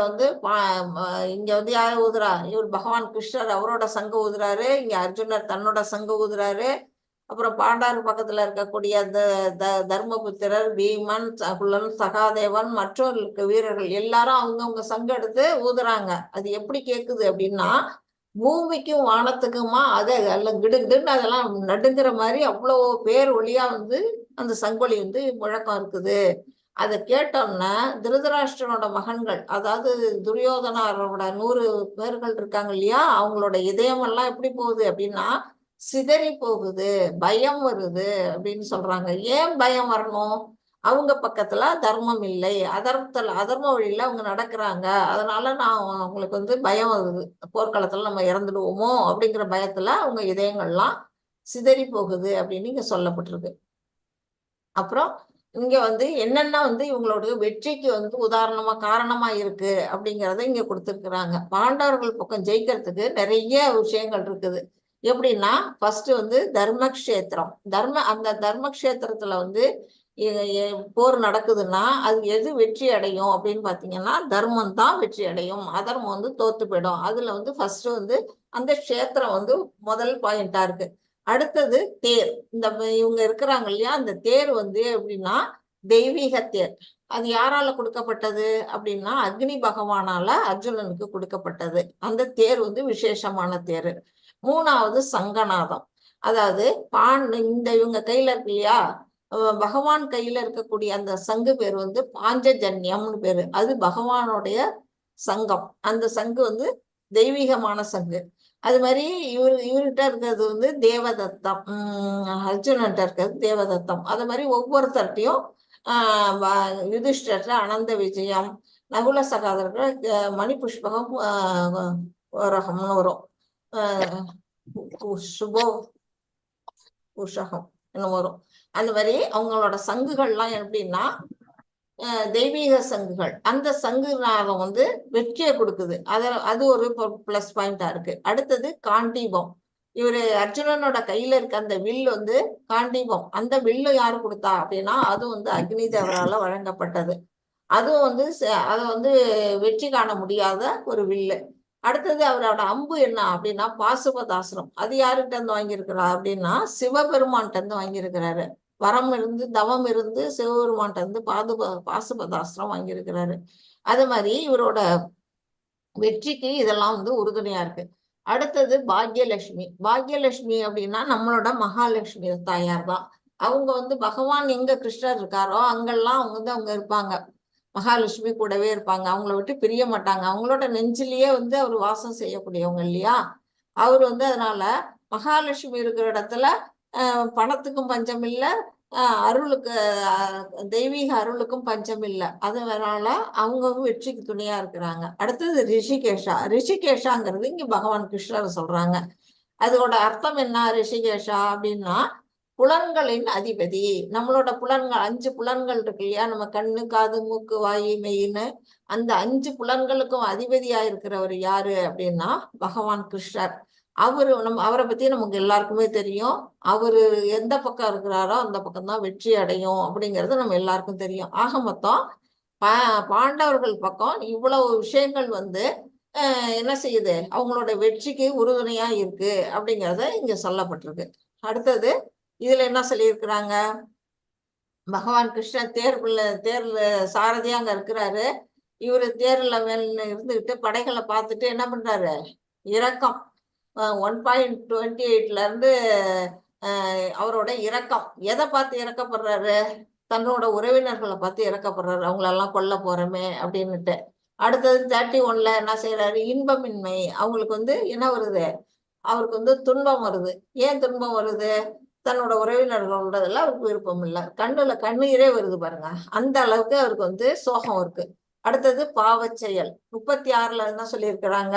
வந்து யார் ஊதுறா, இவர் பகவான் கிருஷ்ணர் அவரோட சங்கு ஊதுறாரு, இங்க அர்ஜுனர் தன்னோட சங்கு ஊதுறாரு. அப்புறம் பாண்டாறு பக்கத்துல இருக்கக்கூடிய தர்மபுத்திரர், பீமன், குள்ளன், சகாதேவன், மற்றொரு வீரர்கள் எல்லாரும் அவங்கவுங்க சங்கு எடுத்து ஊதுறாங்க. அது எப்படி கேக்குது அப்படின்னா, பூமிக்கும் வானத்துக்குமா அதை எல்லாம் கிடுகிடுன்னு அதெல்லாம் நடுங்கிற மாதிரி அவ்வளோ பேர் ஒளியா வந்து அந்த சங்கொலி வந்து முழக்கம் இருக்குது. அதை கேட்டோம்னா திருதராஷ்டிரனோட மகன்கள், அதாவது துரியோதனாரோட 100 பேர்கள் இருக்காங்க இல்லையா, அவங்களோட இதயமெல்லாம் எப்படி போகுது அப்படின்னா சிதறி போகுது, பயம் வருது அப்படின்னு சொல்றாங்க. ஏன் பயம் வரணும், அவங்க பக்கத்துல தர்மம் இல்லை, அதர்ம வழியில அவங்க நடக்கிறாங்க. அதனால நான் அவங்களுக்கு வந்து பயம் வருது, போர்க்களத்துல நம்ம இறந்துடுவோமோ அப்படிங்கிற பயத்துல அவங்க இதயங்கள்லாம் சிதறி போகுது அப்படின்னு இங்க சொல்லப்பட்டிருக்கு. அப்புறம் இங்க வந்து என்னென்ன வந்து இவங்களோட வெற்றிக்கு வந்து உதாரணமா காரணமா இருக்கு அப்படிங்கிறத இங்க கொடுத்துருக்குறாங்க. பாண்டவர்கள் பக்கம் ஜெயிக்கிறதுக்கு நிறைய விஷயங்கள் இருக்குது. எப்படின்னா ஃபர்ஸ்ட் வந்து தர்மக்ஷேத்திரம். அந்த தர்மக்ஷேத்திரத்துல வந்து போர் நடக்குதுன்னா அது எது வெற்றி அடையும் அப்படின்னு பாத்தீங்கன்னா தர்மம் தான் வெற்றி அடையும், அதர்மம் வந்து தோத்து போயிடும். அதுல வந்து ஃபர்ஸ்ட் வந்து அந்த க்ஷேத்திரம் வந்து முதல் பாயிண்டா இருக்கு. அடுத்தது தேர். இவங்க இருக்கிறாங்க இல்லையா, அந்த தேர் வந்து எப்படின்னா தெய்வீக தேர். அது யாரால கொடுக்கப்பட்டது அப்படின்னா அக்னி பகவானால அர்ஜுனனுக்கு கொடுக்கப்பட்டது. அந்த தேர் வந்து விசேஷமான தேர். மூணாவது சங்கநாதம். அதாவது இவங்க கையில இருக்கு இல்லையா, பகவான் கையில இருக்கக்கூடிய அந்த சங்கு பேர் வந்து பாஞ்சஜன்யம்னு பேரு. அது பகவானுடைய சங்கம். அந்த சங்கு வந்து தெய்வீகமான சங்கு. அது மாதிரி இவர்கிட்ட இருக்கிறது வந்து தேவதத்தம், அர்ஜுனன்ட்ட இருக்கிறது தேவதத்தம். அது மாதிரி ஒவ்வொருத்தர்ட்டையும் யுதிஷ்டர்ல அனந்த விஜயம், நகுல சகாதர்கள் மணிபுஷ்பகம் ரகம்னு வரும், சுபோ உஷகம் வரும். அந்த மாதிரி அவங்களோட சங்குகள்லாம் எப்படின்னா தெய்வீக சங்குகள். அந்த சங்குநாதம் வந்து வெற்றியை கொடுக்குது. அது ஒரு பிளஸ் பாயிண்டா இருக்கு. அடுத்தது காண்டீபம். இவரு அர்ஜுனனோட கையில இருக்க அந்த வில் வந்து காண்டீபம். அந்த வில்லு யாரு கொடுத்தா அப்படின்னா அது வந்து அக்னி தேவரால வழங்கப்பட்டது. அதுவும் வந்து அதை வந்து வெற்றி காண முடியாத ஒரு வில்லு. அடுத்தது அவரோட அம்பு என்ன அப்படின்னா பாசுபதாசிரம். அது யாருகிட்ட இருந்து வாங்கியிருக்கிறா அப்படின்னா சிவபெருமான்கிட்ட இருந்து வாங்கியிருக்கிறாரு. வரம் இருந்து தவம் இருந்து சிவபெருமான்கிட்ட இருந்து பாசுபதாசிரம் வாங்கியிருக்கிறாரு. அது மாதிரி இவரோட வெற்றிக்கு இதெல்லாம் வந்து உறுதுணையா இருக்கு. அடுத்தது பாக்யலட்சுமி. பாக்யலட்சுமி அப்படின்னா நம்மளோட மகாலட்சுமி தாயார் தான். அவங்க வந்து பகவான் எங்க கிருஷ்ணர் இருக்காரோ அங்கெல்லாம் அவங்க இருப்பாங்க. மகாலட்சுமி கூடவே இருப்பாங்க. அவங்கள விட்டு பிரிய மாட்டாங்க. அவங்களோட நெஞ்சிலேயே வந்து அவர் வாசம் செய்யக்கூடியவங்க இல்லையா. அவர் வந்து அதனால மகாலட்சுமி இருக்கிற இடத்துல பணத்துக்கும் பஞ்சம் இல்லை, அருளுக்கு தெய்வீக அருளுக்கும் பஞ்சம் இல்லை. அதனால அவங்க வெற்றிக்கு துணையா இருக்கிறாங்க. அடுத்தது ரிஷிகேஷா. ரிஷிகேஷாங்கிறது இங்க பகவான் கிருஷ்ணர் சொல்றாங்க. அதோட அர்த்தம் என்ன? ரிஷிகேஷா அப்படின்னா புலன்களின் அதிபதி. நம்மளோட புலன்கள் 5 புலன்கள் இருக்கு இல்லையா, நம்ம கண்ணு, காது, மூக்கு, வாயு, மெய்ன்னு அந்த 5 புலன்களுக்கும் அதிபதியா இருக்கிறவர் யாரு அப்படின்னா பகவான் கிருஷ்ணர். அவரை பத்தி நமக்கு எல்லாருக்குமே தெரியும். அவரு எந்த பக்கம் இருக்கிறாரோ அந்த பக்கம் தான் வெற்றி அடையும் அப்படிங்கிறது நம்ம எல்லாருக்கும் தெரியும். ஆக மொத்தம் பாண்டவர்கள் பக்கம் இவ்வளவு விஷயங்கள் வந்து என்ன செய்யுது, அவங்களோட வெற்றிக்கு உறுதுணையா இருக்கு அப்படிங்கிறத இங்க சொல்லப்பட்டிருக்கு. அடுத்தது இதுல என்ன சொல்லியிருக்கிறாங்க, பகவான் கிருஷ்ணன் தேர்ல சாரதியா அங்க இருக்கிறாரு. இவரு தேர்ல மேல இருந்துகிட்டு படைகளை பார்த்துட்டு என்ன பண்றாரு, இரக்கம் 1.28 இருந்து அவரோட இரக்கம் எதை பார்த்து இறக்கப்படுறாரு, தன்னோட உறவினர்களை பார்த்து இறக்கப்படுறாரு, அவங்களெல்லாம் கொல்ல போறோமே அப்படின்னுட்டு. அடுத்தது 31ல என்ன செய்யறாரு, இன்பமின்மை. அவங்களுக்கு வந்து என்ன வருது, அவருக்கு வந்து துன்பம் வருது. ஏன் துன்பம் வருது, தன்னோட உறவினர்களோடதெல்லாம் அவருக்கு விருப்பம் இல்லை. கண்ணுல கண்ணீரே வருது பாருங்க, அந்த அளவுக்கு அவருக்கு வந்து சோகம் இருக்கு. அடுத்தது பாவச் செயல். 36ல என்ன சொல்லியிருக்கிறாங்க,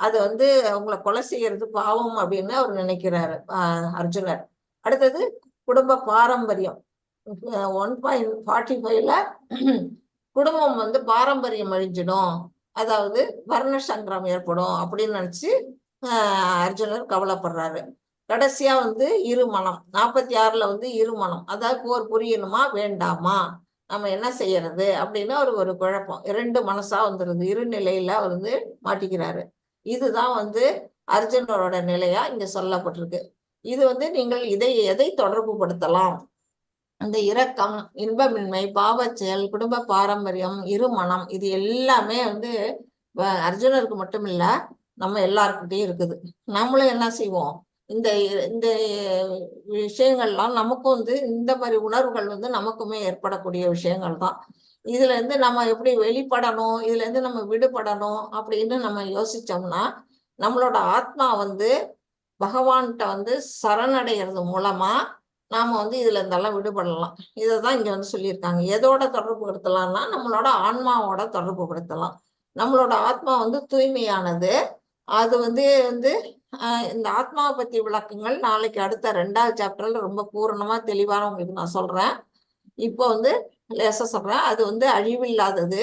அது வந்து அவங்களை கொலை செய்யறது பாவம் அப்படின்னு அவர் நினைக்கிறாரு அர்ஜுனர். அடுத்தது குடும்ப பாரம்பரியம். 1.45ல குடும்பம் வந்து பாரம்பரியம் அழிஞ்சிடும், அதாவது வர்ண சங்கரம் ஏற்படும் அப்படின்னு நினைச்சு அர்ஜுனர் கவலைப்படுறாரு. கடைசியா வந்து இருமனம். 46ல வந்து இருமனம், அதாவது போர் புரியணுமா வேண்டாமா, நம்ம என்ன செய்யறது அப்படின்னு அவருக்கு ஒரு குழப்பம். 2 மனசா வந்துருது, இரு நிலையில அவர் வந்து மாட்டிக்கிறாரு. இதுதான் வந்து அர்ஜுனரோட நிலையா இங்க சொல்லப்பட்டிருக்கு. இது வந்து நீங்கள் எதை தொடர்பு படுத்தலாம், அந்த இரக்கம், இன்பமின்மை, பாவச்செயல், குடும்ப பாரம்பரியம், இருமனம், இது எல்லாமே வந்து அர்ஜுனருக்கு மட்டும் இல்ல, நம்ம எல்லாருக்கிட்டையும் இருக்குது. நம்மளும் என்ன செய்வோம், இந்த இந்த விஷயங்கள்லாம் நமக்கும் வந்து இந்த மாதிரி உணர்வுகள் வந்து நமக்குமே ஏற்படக்கூடிய விஷயங்கள் தான். இதுல இருந்து நம்ம எப்படி வெளிப்படணும், இதுல இருந்து நம்ம விடுபடணும் அப்படின்னு நம்ம யோசிச்சோம்னா, நம்மளோட ஆத்மா வந்து பகவான்கிட்ட வந்து சரணடைகிறது மூலமா நாம வந்து இதுல இருந்தெல்லாம் விடுபடலாம். இதைதான் இங்க வந்து சொல்லியிருக்காங்க. எதோட தொடர்பு படுத்தலாம்னா நம்மளோட ஆன்மாவோட தொடர்பு படுத்தலாம். நம்மளோட ஆத்மா வந்து தூய்மையானது. அது வந்து இந்த ஆத்மாவை பத்தி விளக்கங்கள் நாளைக்கு அடுத்த 2வது சாப்டர்ல ரொம்ப பூரணமா தெளிவான உங்களுக்கு நான் சொல்றேன். இப்போ வந்து லேசா சொல்றேன். அது வந்து அழிவில்லாதது,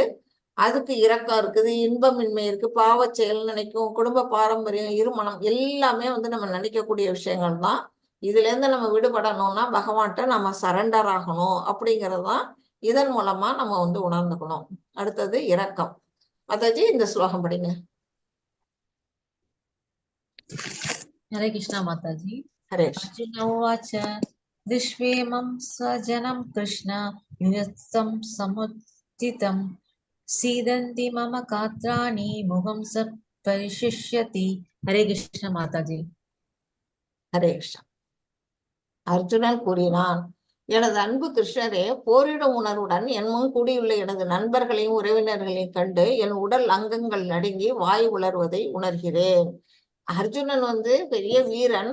அதுக்கு இரக்கம் இருக்குது, இன்பமின்மை இருக்கு, பாவச் செயல் நினைக்கும், குடும்ப பாரம்பரியம், இருமனம், எல்லாமே வந்து நம்ம நினைக்கக்கூடிய விஷயங்கள் தான். இதுல இருந்து நம்ம விடுபடணும்னா பகவான்கிட்ட நம்ம சரண்டர் ஆகணும் அப்படிங்கிறது தான் இதன் மூலமா நம்ம வந்து உணர்ந்துக்கணும். அடுத்தது இரக்கம். மாதாஜி இந்த ஸ்லோகம் படிங்க. हरे कृष्णा माताजी। हरे अर्जुन उवाच विश्वेमं स्वजनं कृष्ण निरस्तं समुचितं सीदन्ति मम गात्राणि मुखं स परिशिष्यति। हरे कृष्ण माताजी। हरे कृष्ण. அர்ஜுனன் கூறினான், எனது அன்பு கிருஷ்ணரே, போரிடும் உணர்வுடன் என் முன் கூடியுள்ள எனது நண்பர்களையும் உறவினர்களையும் கண்டு என் உடல் அங்கங்கள் நடுங்கி வாய் உலர்வதை உணர்கிறேன். அர்ஜுனன் வந்து பெரிய வீரன்,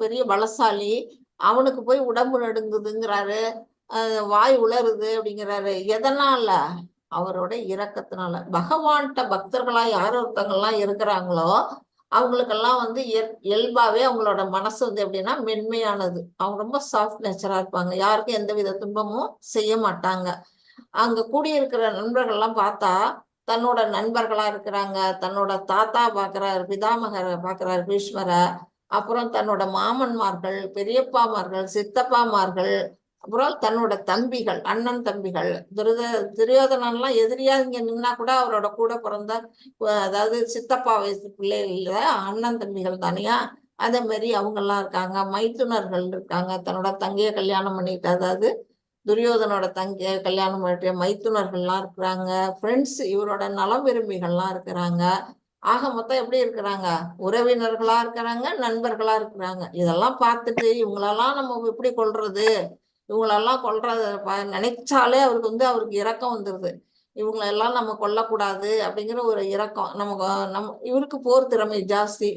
பெரிய பலசாலி, அவனுக்கு போய் உடம்பு நடுங்குதுங்கிறாரு, வாய் உலருது அப்படிங்கிறாரு. எதனால? அவரோட இரக்கத்தினால. பகவான்கிட்ட பக்தர்களா யார் ஒருத்தவங்கெல்லாம் இருக்கிறாங்களோ அவங்களுக்கெல்லாம் வந்து இயல்பாவே அவங்களோட மனசு வந்து எப்படின்னா மென்மையானது. அவங்க ரொம்ப சாஃப்ட் நேச்சரா இருப்பாங்க, யாருக்கும் எந்த வித துன்பமும் செய்ய மாட்டாங்க. அங்க கூடியிருக்கிற நண்பர்கள்லாம் பார்த்தா தன்னோட நண்பர்களா இருக்கிறாங்க. தன்னோட தாத்தா பாக்குறாரு, பிதாமகரை பாக்குறாரு பீஷ்மரை, அப்புறம் தன்னோட மாமன்மார்கள், பெரியப்பாமார்கள், சித்தப்பாமார்கள், அப்புறம் தன்னோட தம்பிகள், அண்ணன் தம்பிகள். துரியோதனன்லாம் எதிரியா இங்க நின்னா கூட அவரோட கூட பிறந்த அதாவது சித்தப்பா வயசு பிள்ளைகள அண்ணன் தம்பிகள் தானையா, அதே மாதிரி அவங்க எல்லாம் இருக்காங்க. மைத்துனர்கள் இருக்காங்க, தன்னோட தங்கைய கல்யாணம் பண்ணிட்டு, அதாவது துரியோதனோட தங்கைய கல்யாணம் பண்ணிட்டு மைத்துனர்கள்லாம் இருக்கிறாங்க. ஃப்ரெண்ட்ஸ், இவரோட நலம் விரும்பிகள்லாம் இருக்கிறாங்க. ஆக மொத்தம் எப்படி இருக்கிறாங்க? உறவினர்களா இருக்கிறாங்க, நண்பர்களா இருக்கிறாங்க. இதெல்லாம் பார்த்துட்டு இவங்களெல்லாம் நம்ம எப்படி கொல்றது, இவங்களெல்லாம் கொல்றத நினைச்சாலே அவருக்கு இரக்கம் வந்துருது. இவங்களெல்லாம் நம்ம கொல்லக்கூடாது அப்படிங்கிற ஒரு இரக்கம் நமக்கு. இவருக்கு போர் திறமை ஜாஸ்தி.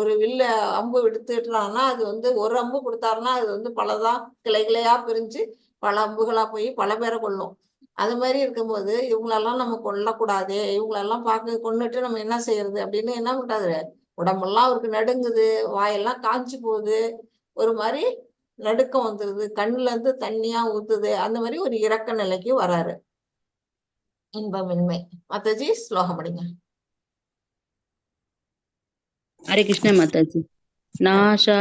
ஒரு வில்ல அம்பு எடுத்துட்டாருன்னா அது ஒரு அம்பு கொடுத்தாருன்னா அது பலதா கிளை கிளையா பிரிஞ்சு பல அம்புகளா போய் பல பேரை கொல்லும். அது மாதிரி இருக்கும்போது இவங்களெல்லாம் நம்ம கொல்லக்கூடாதே, இவங்களெல்லாம் கொன்னுட்டு நம்ம என்ன செய்யறது அப்படின்னு என்ன பண்றாரு, உடம்பெல்லாம் அவருக்கு நடுங்குது, வாயெல்லாம் காய்ச்சி போகுது, ஒரு மாதிரி நடுக்கம் வந்துருது, கண்ணுல இருந்து தண்ணியா ஊத்துது. அந்த மாதிரி ஒரு இரக்க நிலைக்கு வராரு. இன்பமின்மை. மாதாஜி ஸ்லோகம் படிங்க. हरे कृष्ण माताजी। नाशा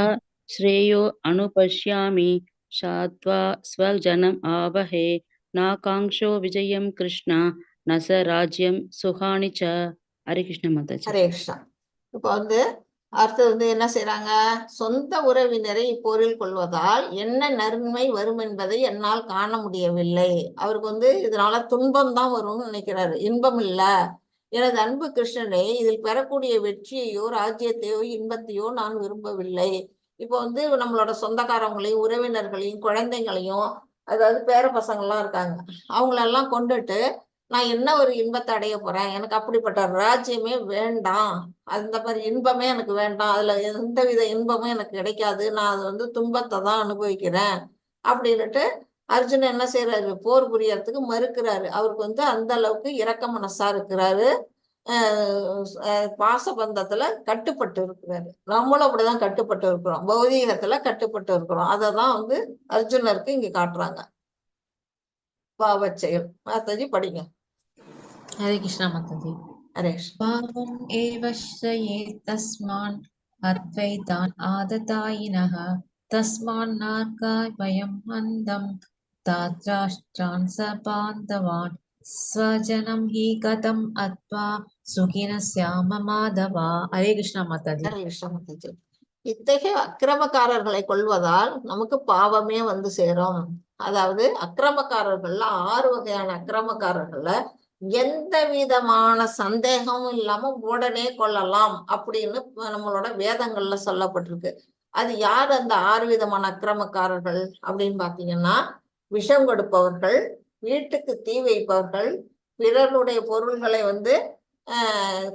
श्रेयो अनुपश्यामि शात्वा स्वजनम आवहे नाकांक्षो विजयम कृष्ण न स राज्यम सुहानि च। हरे कृष्ण माताजी। ஹரே கிருஷ்ணா. இப்போ அடுத்து என்ன செய்யறாங்க, சொந்த உறவினரை இப்போரில் கொள்வதால் என்ன நன்மை வரும் என்பதை என்னால் காண முடியவில்லை. அவருக்கு இதனால துன்பம் தான் வரும்னு நினைக்கிறாரு, இன்பம் இல்ல. எனது அன்பு கிருஷ்ணனே, இதில் பெறக்கூடிய வெற்றியையோ ராஜ்யத்தையோ இன்பத்தையோ நான் விரும்பவில்லை. இப்போ நம்மளோட சொந்தக்காரங்களையும் உறவினர்களையும் குழந்தைங்களையும், அதாவது பேர பசங்கள்லாம் இருக்காங்க, அவங்களெல்லாம் கொண்டுட்டு நான் என்ன ஒரு இன்பத்தை அடைய போறேன், எனக்கு அப்படிப்பட்ட ராஜ்யமே வேண்டாம், அந்த மாதிரி இன்பமே எனக்கு வேண்டாம், அதுல எந்தவித இன்பமும் எனக்கு கிடைக்காது, நான் அது துன்பத்தை தான் அனுபவிக்கிறேன் அப்படின்னுட்டு அர்ஜுனன் என்ன செய்யறாரு, போர் புரியறதுக்கு மறுக்கிறாரு. அவருக்கு அந்த அளவுக்கு இரக்க மனசா இருக்கிறாரு, பாசபந்தத்துல கட்டுப்பட்டு இருக்கிறாரு. நம்மளும் அப்படிதான் கட்டுப்பட்டு இருக்கிறோம், பௌதீகத்துல கட்டுப்பட்டு இருக்கிறோம். அததான் அர்ஜுனருக்கு இங்க காட்டுறாங்க. பாவச் செயல். மாதாஜி படிங்க. हरे कृष्णा माताजी। हरे पावम् एव श्रयेत् तस्मान् अद्वैतान् आदतायिनः तस्मान्नार्काय वयम् मन्दं ताद्राष्ट्रान् स बान्धवान् स्वजनं हि गतम् अत्वा सुखिनः स्याम माधवा। हरे कृष्णा माताजी। हरे कृष्णा माताजी। இத்தகைய அக்கிரமக்காரர்களை கொள்வதால் நமக்கு பாவமே சேரும். அதாவது அக்கிரமக்காரர்கள்ல 6 வகையான அக்கிரமக்காரர்கள்ல எந்த விதமான சந்தேகமும் இல்லாம உடனே கொள்ளலாம் அப்படின்னு நம்மளோட வேதங்கள்ல சொல்லப்பட்டிருக்கு. அது யார் அந்த 6 விதமான அக்கிரமக்காரர்கள் அப்படின்னு பாத்தீங்கன்னா, விஷம் கொடுப்பவர்கள், வீட்டுக்கு தீ வைப்பவர்கள், பிறருடைய பொருள்களை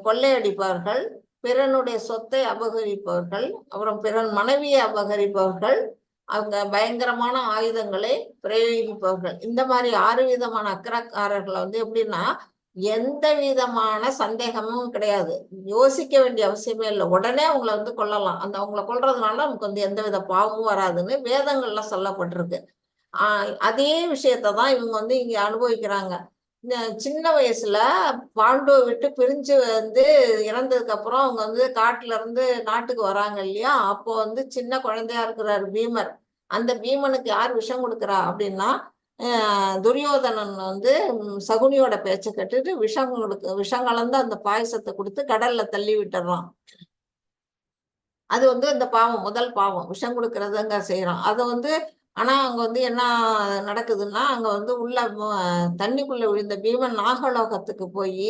கொள்ளையடிப்பவர்கள், பிறனுடைய சொத்தை அபகரிப்பவர்கள், அப்புறம் பிறன் மனைவியை அபகரிப்பவர்கள், அவங்க பயங்கரமான ஆயுதங்களை பிரயோகிப்பவர்கள். இந்த மாதிரி 6 விதமான அக்கிரக்காரர்களை எப்படின்னா, எந்த விதமான சந்தேகமும் கிடையாது, யோசிக்க வேண்டிய அவசியமே இல்லை, உடனே அவங்கள கொல்லலாம். அவங்கள கொல்றதுனால நமக்கு எந்தவித பாவமும் வராதுன்னு வேதங்கள்ல சொல்லப்பட்டிருக்கு. அதே விஷயத்தான் இவங்க இங்க அனுபவிக்கிறாங்க. சின்ன வயசுல பாண்டுவை விட்டு பிரிஞ்சு இறந்ததுக்கு அப்புறம் அவங்க காட்டுல இருந்து நாட்டுக்கு வராங்க இல்லையா, அப்போ சின்ன குழந்தையா இருக்கிறாரு பீமர். அந்த பீமனுக்கு யார் விஷம் கொடுக்குறா அப்படின்னா, துரியோதனன் சகுனியோட பேச்சை கேட்டுட்டு விஷம் கலந்து அந்த பாயசத்தை கொடுத்து கடல்ல தள்ளி விட்டுறான். அது இந்த பாவம், முதல் பாவம், விஷம் கொடுக்கறதுங்க செய்யறான். அதை ஆனா அங்க என்ன நடக்குதுன்னா, அங்க உள்ள தண்ணிக்குள்ள விழுந்த பீமன் நாகலோகத்துக்கு போய்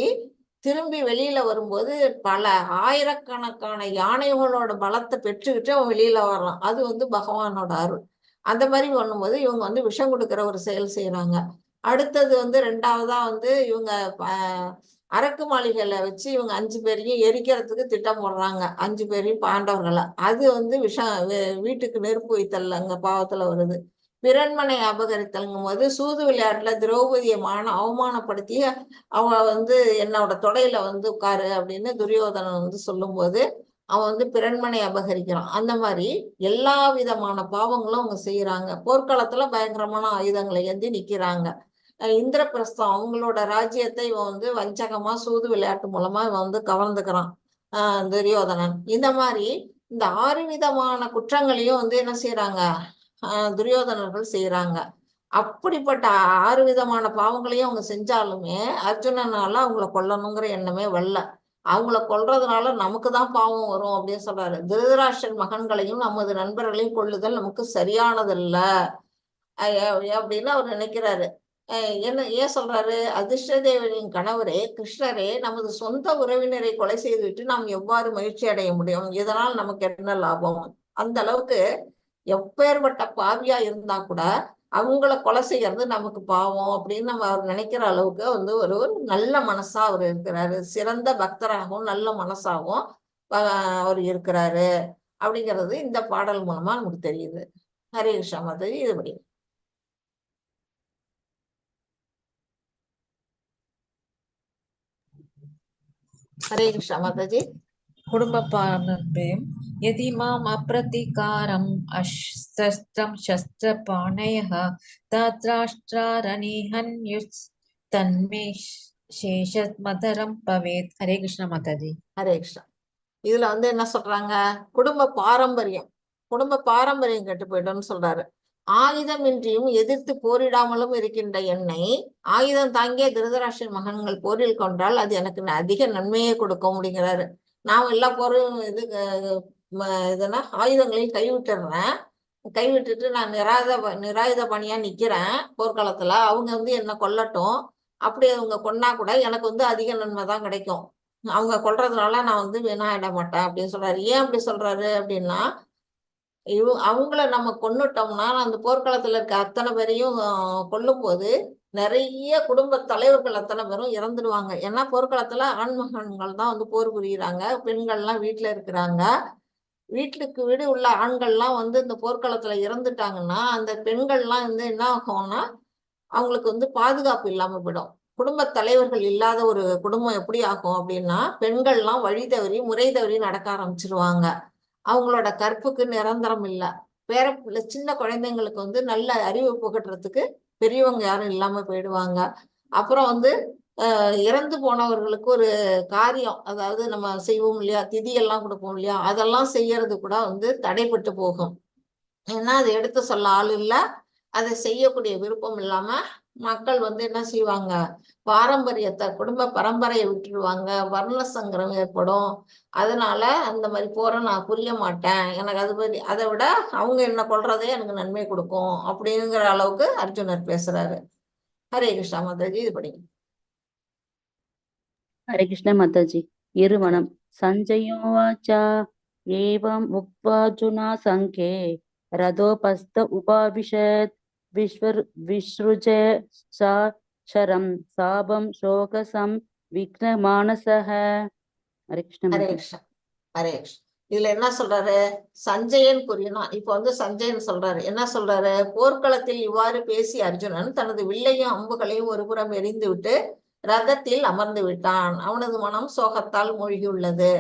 திரும்பி வெளியில வரும்போது பல ஆயிரக்கணக்கான யானைகளோட பலத்தை பெற்றுக்கிட்டு அவன் வெளியில வர்றான். அது பகவானோட அருள். அந்த மாதிரி பண்ணும்போது இவங்க விஷம் கொடுக்கிற ஒரு செயல் செய்யறாங்க. அடுத்தது 2வதா இவங்க அரக்கு மாளிகையில வச்சு இவங்க 5 பேரையும் எரிக்கிறதுக்கு திட்டம் போடுறாங்க, 5 பேரையும் பாண்டவர்களை. அது விஷம், வீட்டுக்கு நெருப்பு வைத்தல் அங்க பாவத்துல வருது. பிறன்மனை அபகரித்தல்ங்கும் போது சூது விளையாட்டுல திரௌபதியை அவமானப்படுத்தி அவன் என்னோட தொடையில உட்காரு அப்படின்னு துரியோதனன் சொல்லும் போது அவன் பிறன்மனை அபகரிக்கிறான். அந்த மாதிரி எல்லா விதமான பாவங்களும் அவங்க செய்யறாங்க. போர்க்களத்துல பயங்கரமான ஆயுதங்களை ஏந்தி நிக்கிறாங்க. இந்திரபிரஸ்தம் அவங்களோட ராஜ்யத்தை இவன் வஞ்சகமா சூது விளையாட்டு மூலமா இவன் கவர்ந்துக்கிறான் துரியோதனன். இந்த மாதிரி இந்த 6 விதமான குற்றங்களையும் என்ன செய்யறாங்க, துரியோதனர்கள் செய்யறாங்க. அப்படிப்பட்ட 6 விதமான பாவங்களையும் அவங்க செஞ்சாலுமே அர்ஜுனனால அவங்கள கொல்லணுங்கிற எண்ணமே வரல. அவங்கள கொல்றதுனால நமக்கு தான் பாவம் வரும் அப்படின்னு சொல்றாரு. திருதராஷ்டிரன் மகன்களையும் நமது நண்பர்களையும் கொள்ளுதல் நமக்கு சரியானதல்ல அப்படின்னு அவர் நினைக்கிறாரு. என்ன ஏன் சொல்றாரு? அதிர்ஷ்ட தேவனின் கணவரே, கிருஷ்ணரே, நமது சொந்த உறவினரை கொலை செய்துவிட்டு நாம் எவ்வாறு மகிழ்ச்சி அடைய முடியும்? இதனால் நமக்கு என்ன லாபம்? அந்த அளவுக்கு எப்பேற்பட்ட பாவியா இருந்தா கூட அவங்கள கொலை செய்யறது நமக்கு பாவம் அப்படின்னு நம்ம அவர் நினைக்கிற அளவுக்கு வந்து ஒரு ஒரு நல்ல மனசா அவர் இருக்கிறாரு. சிறந்த பக்தராகவும் நல்ல மனசாகவும் அவர் இருக்கிறாரு அப்படிங்கிறது இந்த பாடல் மூலமா நமக்கு தெரியுது. ஹரே கிருஷ்ணா மாதாஜி. இதுபடி ஹரே கிருஷ்ணா மாதாஜி. குடும்ப பாரம்பரியம் यदि माम् अप्रतीकारम् अस्त्रं शस्त्रपाणयः तत्राष्ट्रारणिहन्युस् तन्मे शेषमधरं भवेत्. हरे कृष्ण माताजी. ஹரே கிருஷ்ணா. இதுல வந்து என்ன சொல்றாங்க? குடும்ப பாரம்பரியம் கெட்டு போயிடும்னு சொல்றாரு. ஆயுதமின்றியும் எதிர்த்து போரிடாமலும் இருக்கின்ற என்னை ஆயுதம் தாங்கிய திருதராஷ்டிரன் மகன்கள் போரில் கொண்டால் அது எனக்கு அதிக நன்மையை கொடுக்கும் அப்படிங்கிறாரு. நான் எல்லா போரும் இதுனா ஆயுதங்களையும் கைவிட்டுட்டு நான் நிராயுத பணியா நிக்கிறேன் போர்க்களத்துல. அவங்க வந்து என்ன கொல்லட்டும், அப்படி அவங்க கொன்னா கூட எனக்கு வந்து அதிக நன்மை தான் கிடைக்கும். அவங்க கொல்றதுனால நான் வந்து வீணாயிட மாட்டேன் அப்படின்னு சொல்றாரு. ஏன் அப்படி சொல்றாரு அப்படின்னா, அவங்கள நம்ம கொன்னுட்டோம்னா அந்த போர்க்களத்துல இருக்க அத்தனை பேரையும் கொல்லும் போது நிறைய குடும்ப தலைவர்கள் அத்தனை பேரும் இறந்துடுவாங்க. ஏன்னா போர்க்களத்துல ஆண்மகன்கள் தான் வந்து போர் புரியுறாங்க, பெண்கள்லாம் வீட்டுல இருக்கிறாங்க. வீட்டுக்கு வீடு உள்ள ஆண்கள்லாம் வந்து இந்த போர்க்களத்துல இறந்துட்டாங்கன்னா அந்த பெண்கள்லாம் வந்து என்ன ஆகும்னா அவங்களுக்கு வந்து பாதுகாப்பு இல்லாம போயிடும். குடும்ப தலைவர்கள் இல்லாத ஒரு குடும்பம் எப்படி ஆகும் அப்படின்னா, பெண்கள்லாம் வழி தவறி முறை தவறி நடக்க ஆரம்பிச்சிருவாங்க. அவங்களோட கற்புக்கு நிரந்தரம் இல்லை. சின்ன குழந்தைங்களுக்கு வந்து நல்ல அறிவு புகட்டுறதுக்கு பெரியவங்க யாரும் இல்லாம போயிடுவாங்க. அப்புறம் வந்து இறந்து போனவர்களுக்கு ஒரு காரியம், அதாவது நம்ம செய்வோம் இல்லையா, திதியெல்லாம் கொடுப்போம் இல்லையா, அதெல்லாம் செய்யறது கூட வந்து தடைப்பட்டு போகும். ஏன்னா அதை எடுத்து சொல்ல ஆள் இல்லை, அதை செய்யக்கூடிய விருப்பம் இல்லாம மக்கள் வந்து என்ன செய்வாங்க, பாரம்பரியத்தை குடும்ப பரம்பரையை விட்டுடுவாங்க. வர்ண சங்கரம் ஏற்படும். அதனால அந்த மாதிரி போற நான் புரிய மாட்டேன், எனக்கு அது மாதிரி அதை விட அவங்க என்ன கொள்றதே எனக்கு நன்மை கொடுக்கும் அப்படிங்கிற அளவுக்கு அர்ஜுனர் பேசுறாரு. ஹரே கிருஷ்ணா மாதாஜி. இது படிங்க. हरे कृष्ण माताजी. इरुवणं सञ्जयोवाच एवम् उक्त्वार्जुना सङ्ख्ये रथोपस्थ उपाविशत् विसृज सा शरं सापं शोकसं विघ्नमानसः. हरे कृष्ण ஹரே माताजी. கிருஷ்ணா. ஹரே கிருஷ்ணா. இதுல என்ன சொல்றாரு? சஞ்சயன் கூறினான். இப்ப வந்து சஞ்சயன் சொல்றாரு. என்ன சொல்றாரு? போர்க்களத்தில் இவ்வாறு பேசி அர்ஜுனன் தனது வில்லையும் அம்புகளையும் ஒரு புறம் எறிந்து விட்டு ரதத்தில் அமர்ந்து விட்டான். அவனது மனம் சோகத்தால் மூழ்கியுள்ளது.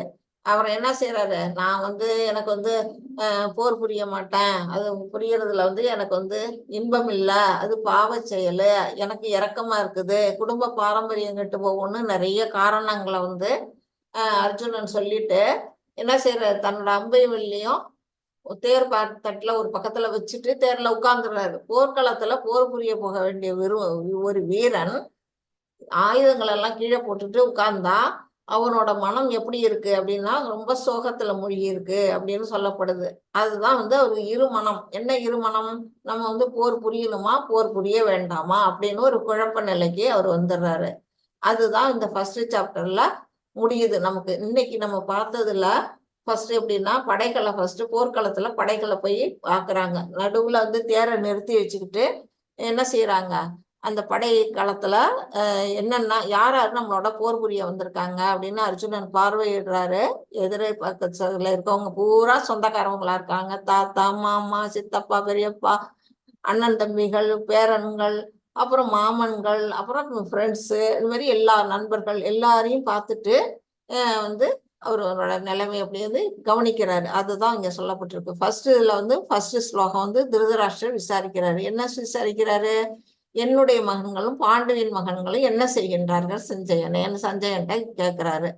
அவர் என்ன செய்யறாரு? நான் வந்து எனக்கு வந்து போர் புரிய மாட்டேன், அது புரியறதுல வந்து எனக்கு வந்து இன்பம் இல்லை, அது பாவ செயல், எனக்கு இரக்கமா இருக்குது, குடும்ப பாரம்பரியம் கெட்டு போகும்னு நிறைய காரணங்களை வந்து அர்ஜுனன் சொல்லிட்டு என்ன செய்யறாரு? தன்னோட அம்பையும் வில்லையும் தேர் தட்டுல ஒரு பக்கத்துல வச்சுட்டு தேர்ல உட்கார்ந்துடுறாரு. போர்க்களத்துல போர் புரிய போக வேண்டிய ஒரு வீரன் ஆயுதங்கள் எல்லாம் கீழே போட்டுட்டு உட்கார்ந்தா அவனோட மனம் எப்படி இருக்கு அப்படின்னா ரொம்ப சோகத்துல மூழ்கி இருக்கு அப்படின்னு சொல்லப்படுது. அதுதான் வந்து ஒரு இருமனம். என்ன இருமனம்? நம்ம வந்து போர் புரியணுமா போர் புரிய வேண்டாமா அப்படின்னு ஒரு குழப்ப நிலைக்கு அவர் வந்துடுறாரு. அதுதான் இந்த ஃபர்ஸ்ட் சாப்டர்ல முடியுது. நமக்கு இன்னைக்கு நம்ம பார்த்ததுல ஃபர்ஸ்ட் எப்படின்னா படைகளை ஃபர்ஸ்ட் போர்க்களத்துல படைகளை போய் பாக்குறாங்க. நடுவுல வந்து தேரை நிறுத்தி வச்சுக்கிட்டு என்ன செய்யறாங்க, அந்த படை காலத்துல என்னன்னா யார் யார் நம்மளோட போர் புரிய வந்திருக்காங்க அப்படின்னு அர்ஜுனன் பார்வையிடுறாரு. எதிரே பக்கத்துல இருக்கவங்க பூரா சொந்தக்காரவங்களா இருக்காங்க. தாத்தா, மாமா, சித்தப்பா, பெரியப்பா, அண்ணன் தம்பிகள், பேரன்கள், அப்புறம் மாமன்கள், அப்புறம் ஃப்ரெண்ட்ஸு, இது மாதிரி எல்லா நண்பர்கள் எல்லாரையும் பார்த்துட்டு வந்து அவரோட நிலைமை அப்படி வந்து கவனிக்கிறாரு. அதுதான் இங்க சொல்லப்பட்டிருக்கு. ஃபர்ஸ்ட் இதுல வந்து ஃபர்ஸ்ட் ஸ்லோகம் வந்து திருதராஷ்டிரர் விசாரிக்கிறாரு. என்ன விசாரிக்கிறாரு? என்னுடைய மகன்களும் பாண்டுவின் மகன்களும் என்ன செய்கின்றார்கள் சஞ்சயன் சஞ்சயன்ட்ட கேட்கிறாரு.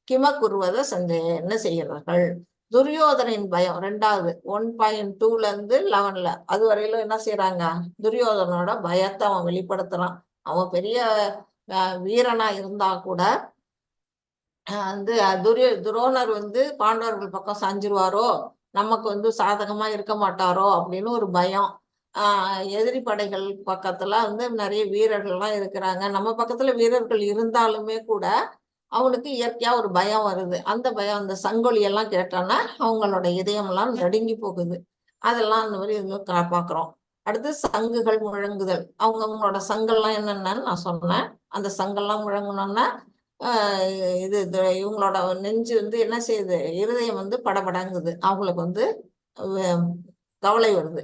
கிம குருவத சஞ்சயன் என்ன செய்கிறார்கள்? துரியோதனின் பயம் 2வது 1.2ல இருந்து 11ல அது வரையிலும் என்ன செய்யறாங்க? துரியோதனோட பயத்தை அவன் வெளிப்படுத்துறான். அவன் பெரிய வீரனா இருந்தா கூட வந்து துரோணர் வந்து பாண்டவர்கள் பக்கம் சாஞ்சிருவாரோ, நமக்கு வந்து சாதகமா இருக்க மாட்டாரோ அப்படின்னு ஒரு பயம். எதிரி படைகள் பக்கத்துல வந்து நிறைய வீரர்கள்லாம் இருக்கிறாங்க. நம்ம பக்கத்துல வீரர்கள் இருந்தாலுமே கூட அவனுக்கு இயற்கையா ஒரு பயம் வருது. அந்த பயம் அந்த சங்கொலி எல்லாம் கேட்டான்னா அவங்களோட இதயமெல்லாம் நடுங்கி போகுது. அதெல்லாம் அந்த மாதிரி பார்க்குறோம். அடுத்து சங்குகள் முழங்குதல். அவங்களோட சங்கெல்லாம் என்னென்னு நான் சொன்னேன். அந்த சங்கெல்லாம் முழங்கணும்னா இவங்களோட நெஞ்சு வந்து என்ன செய்யுது, இருதயம் வந்து படபடங்குது. அவங்களுக்கு வந்து கவலை வருது.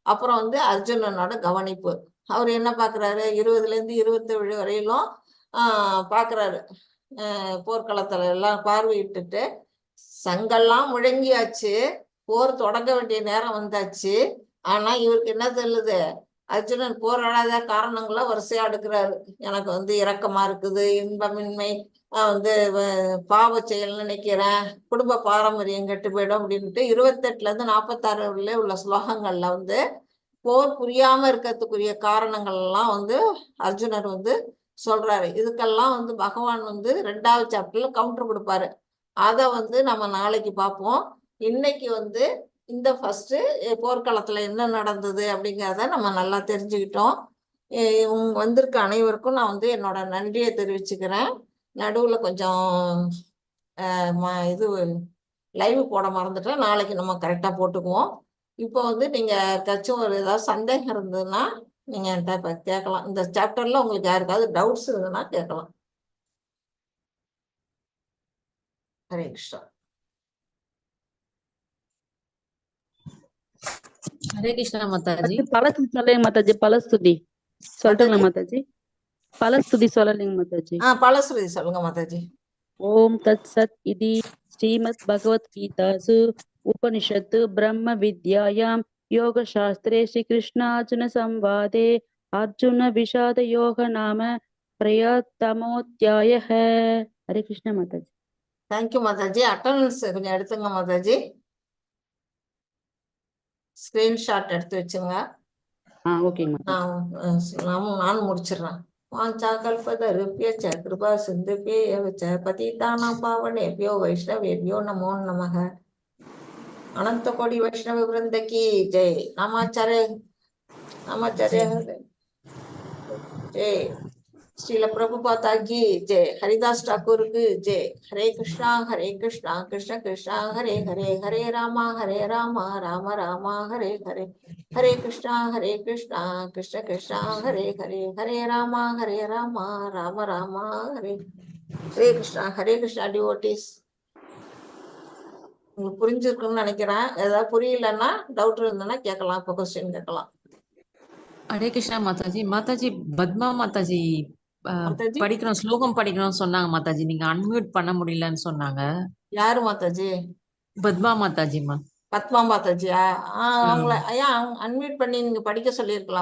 அப்புறம் வந்து அர்ஜுனனோட கவனிப்பு. அவர் என்ன பார்க்குறாரு, 20லேருந்து 27 வரையிலும் பார்க்குறாரு. போர்க்களத்துல எல்லாம் பார்வையிட்டுட்டு சங்கெல்லாம் முழங்கியாச்சு, போர் தொடங்க வேண்டிய நேரம் வந்தாச்சு. ஆனா இவருக்கு என்ன சொல்லுது, அர்ஜுனன் போராடாத காரணங்கள வரிசையா அடுக்குறாரு. எனக்கு வந்து இரக்கமா இருக்குது, இன்பமின்மை, வந்து பாவ செயல் நினைக்கிறேன், குடும்ப பாரம்பரியம் கெட்டு போயிடும் அப்படின்ட்டு 28லேருந்து 46 உள்ள ஸ்லோகங்கள்ல வந்து போர் புரியாம இருக்கிறதுக்குரிய காரணங்கள் எல்லாம் வந்து அர்ஜுனர் வந்து சொல்றாரு. இதுக்கெல்லாம் வந்து பகவான் வந்து 2வது சாப்டர்ல கவுண்டர் கொடுப்பாரு. அதை வந்து நம்ம நாளைக்கு பார்ப்போம். இன்னைக்கு வந்து இந்த ஃபர்ஸ்ட் போர்க்களத்துல என்ன நடந்தது அப்படிங்கிறத நம்ம நல்லா தெரிஞ்சுக்கிட்டோம். வந்திருக்க அனைவருக்கும் நான் வந்து என்னோட நன்றியை தெரிவிச்சுக்கிறேன். நடுவுல கொஞ்சம் இது லைவ் போட மறந்துட்டேன். நாளைக்கு நம்ம கரெக்டா போட்டுக்குவோம். இப்போ வந்து நீங்க ஏதாச்சும் ஒரு ஏதாவது சந்தேகம் இருந்ததுன்னா நீங்க என்கிட்ட இப்ப கேட்கலாம். இந்த சாப்டர்ல உங்களுக்கு யாருக்காவது டவுட்ஸ் இருந்ததுன்னா கேட்கலாம். ஹரே கிருஷ்ணா. ஹரே கிருஷ்ணா மாதாஜி. பலஸ்துதி சொல்லுங்க மாதாஜி. பலஸ்துதி சொல்லட்டுங்களா மாதாஜி? பலஸ்துதி சொல்லலைங்க மாதாஜி. பலஸ்ருதி சொல்லுங்க மாதாஜி. ஓம் தத் சத் இதி ஸ்ரீமத் பகவத்கீதாசு உபனிஷத்து பிரம்ம வித்யாயாம் யோக சாஸ்திரே ஸ்ரீ கிருஷ்ணார்ஜுன சம்வாதே அர்ஜுன விஷாத யோக நாம பிரயத்தமோத்யாய. ஹரே கிருஷ்ணா மாதாஜி. தேங்க்யூ மாதாஜி. அட்டண்டன்ஸ் கொஞ்சம் எடுத்துங்க மாதாஜி. ஸ்கிரீன்ஷாட் எடுத்து வச்சுங்க. ஓகேங்க மாதாஜி. நானும் முடிச்சிடுறேன். வாஞ்சா கல்பதருப்யச்ச கிருபா சிந்துப்யேவச்ச பதிதானாம் பாவனேப்யோ வைஷ்ணவேப்யோ நமோ நமக. अनंत कोटि वैष्णव वृंद की जय. नामाचार्य जय. श्रील प्रभुपादा की जय. हरिदास ठाकुर की जय. हरे कृष्णा कृष्ण कृष्ण हरे हरे, हरे रामा राम राम हरे हरे, हरे कृष्णा कृष्ण कृष्ण हरे हरे, हरे रामा राम राम हरे. हरे कृष्णा डिवोटीज. உங்களுக்கு புரிஞ்சிருக்குன்னு நினைக்கிறேன். ஏதாவது புரியலன்னா டவுட் இருந்ததுன்னா கேட்கலாம். இப்போ கொஸ்டின் கேட்கலாம். ஹரே கிருஷ்ணா மாதாஜி. மாதாஜி பத்மா மாதாஜி மாதாஜி படிக்கணும், ஸ்லோகம் படிக்கணும்னு சொன்னாங்க மாதாஜி. நீங்க அன்மியூட் பண்ண முடியலன்னு சொன்னாங்க. யாரு மாதாஜி? பத்மா மாதாஜிமா. பத்மா மாதாஜியா? அவங்கள ஏன் அன்மியூட் பண்ணி நீங்க படிக்க சொல்லியிருக்கலாம்.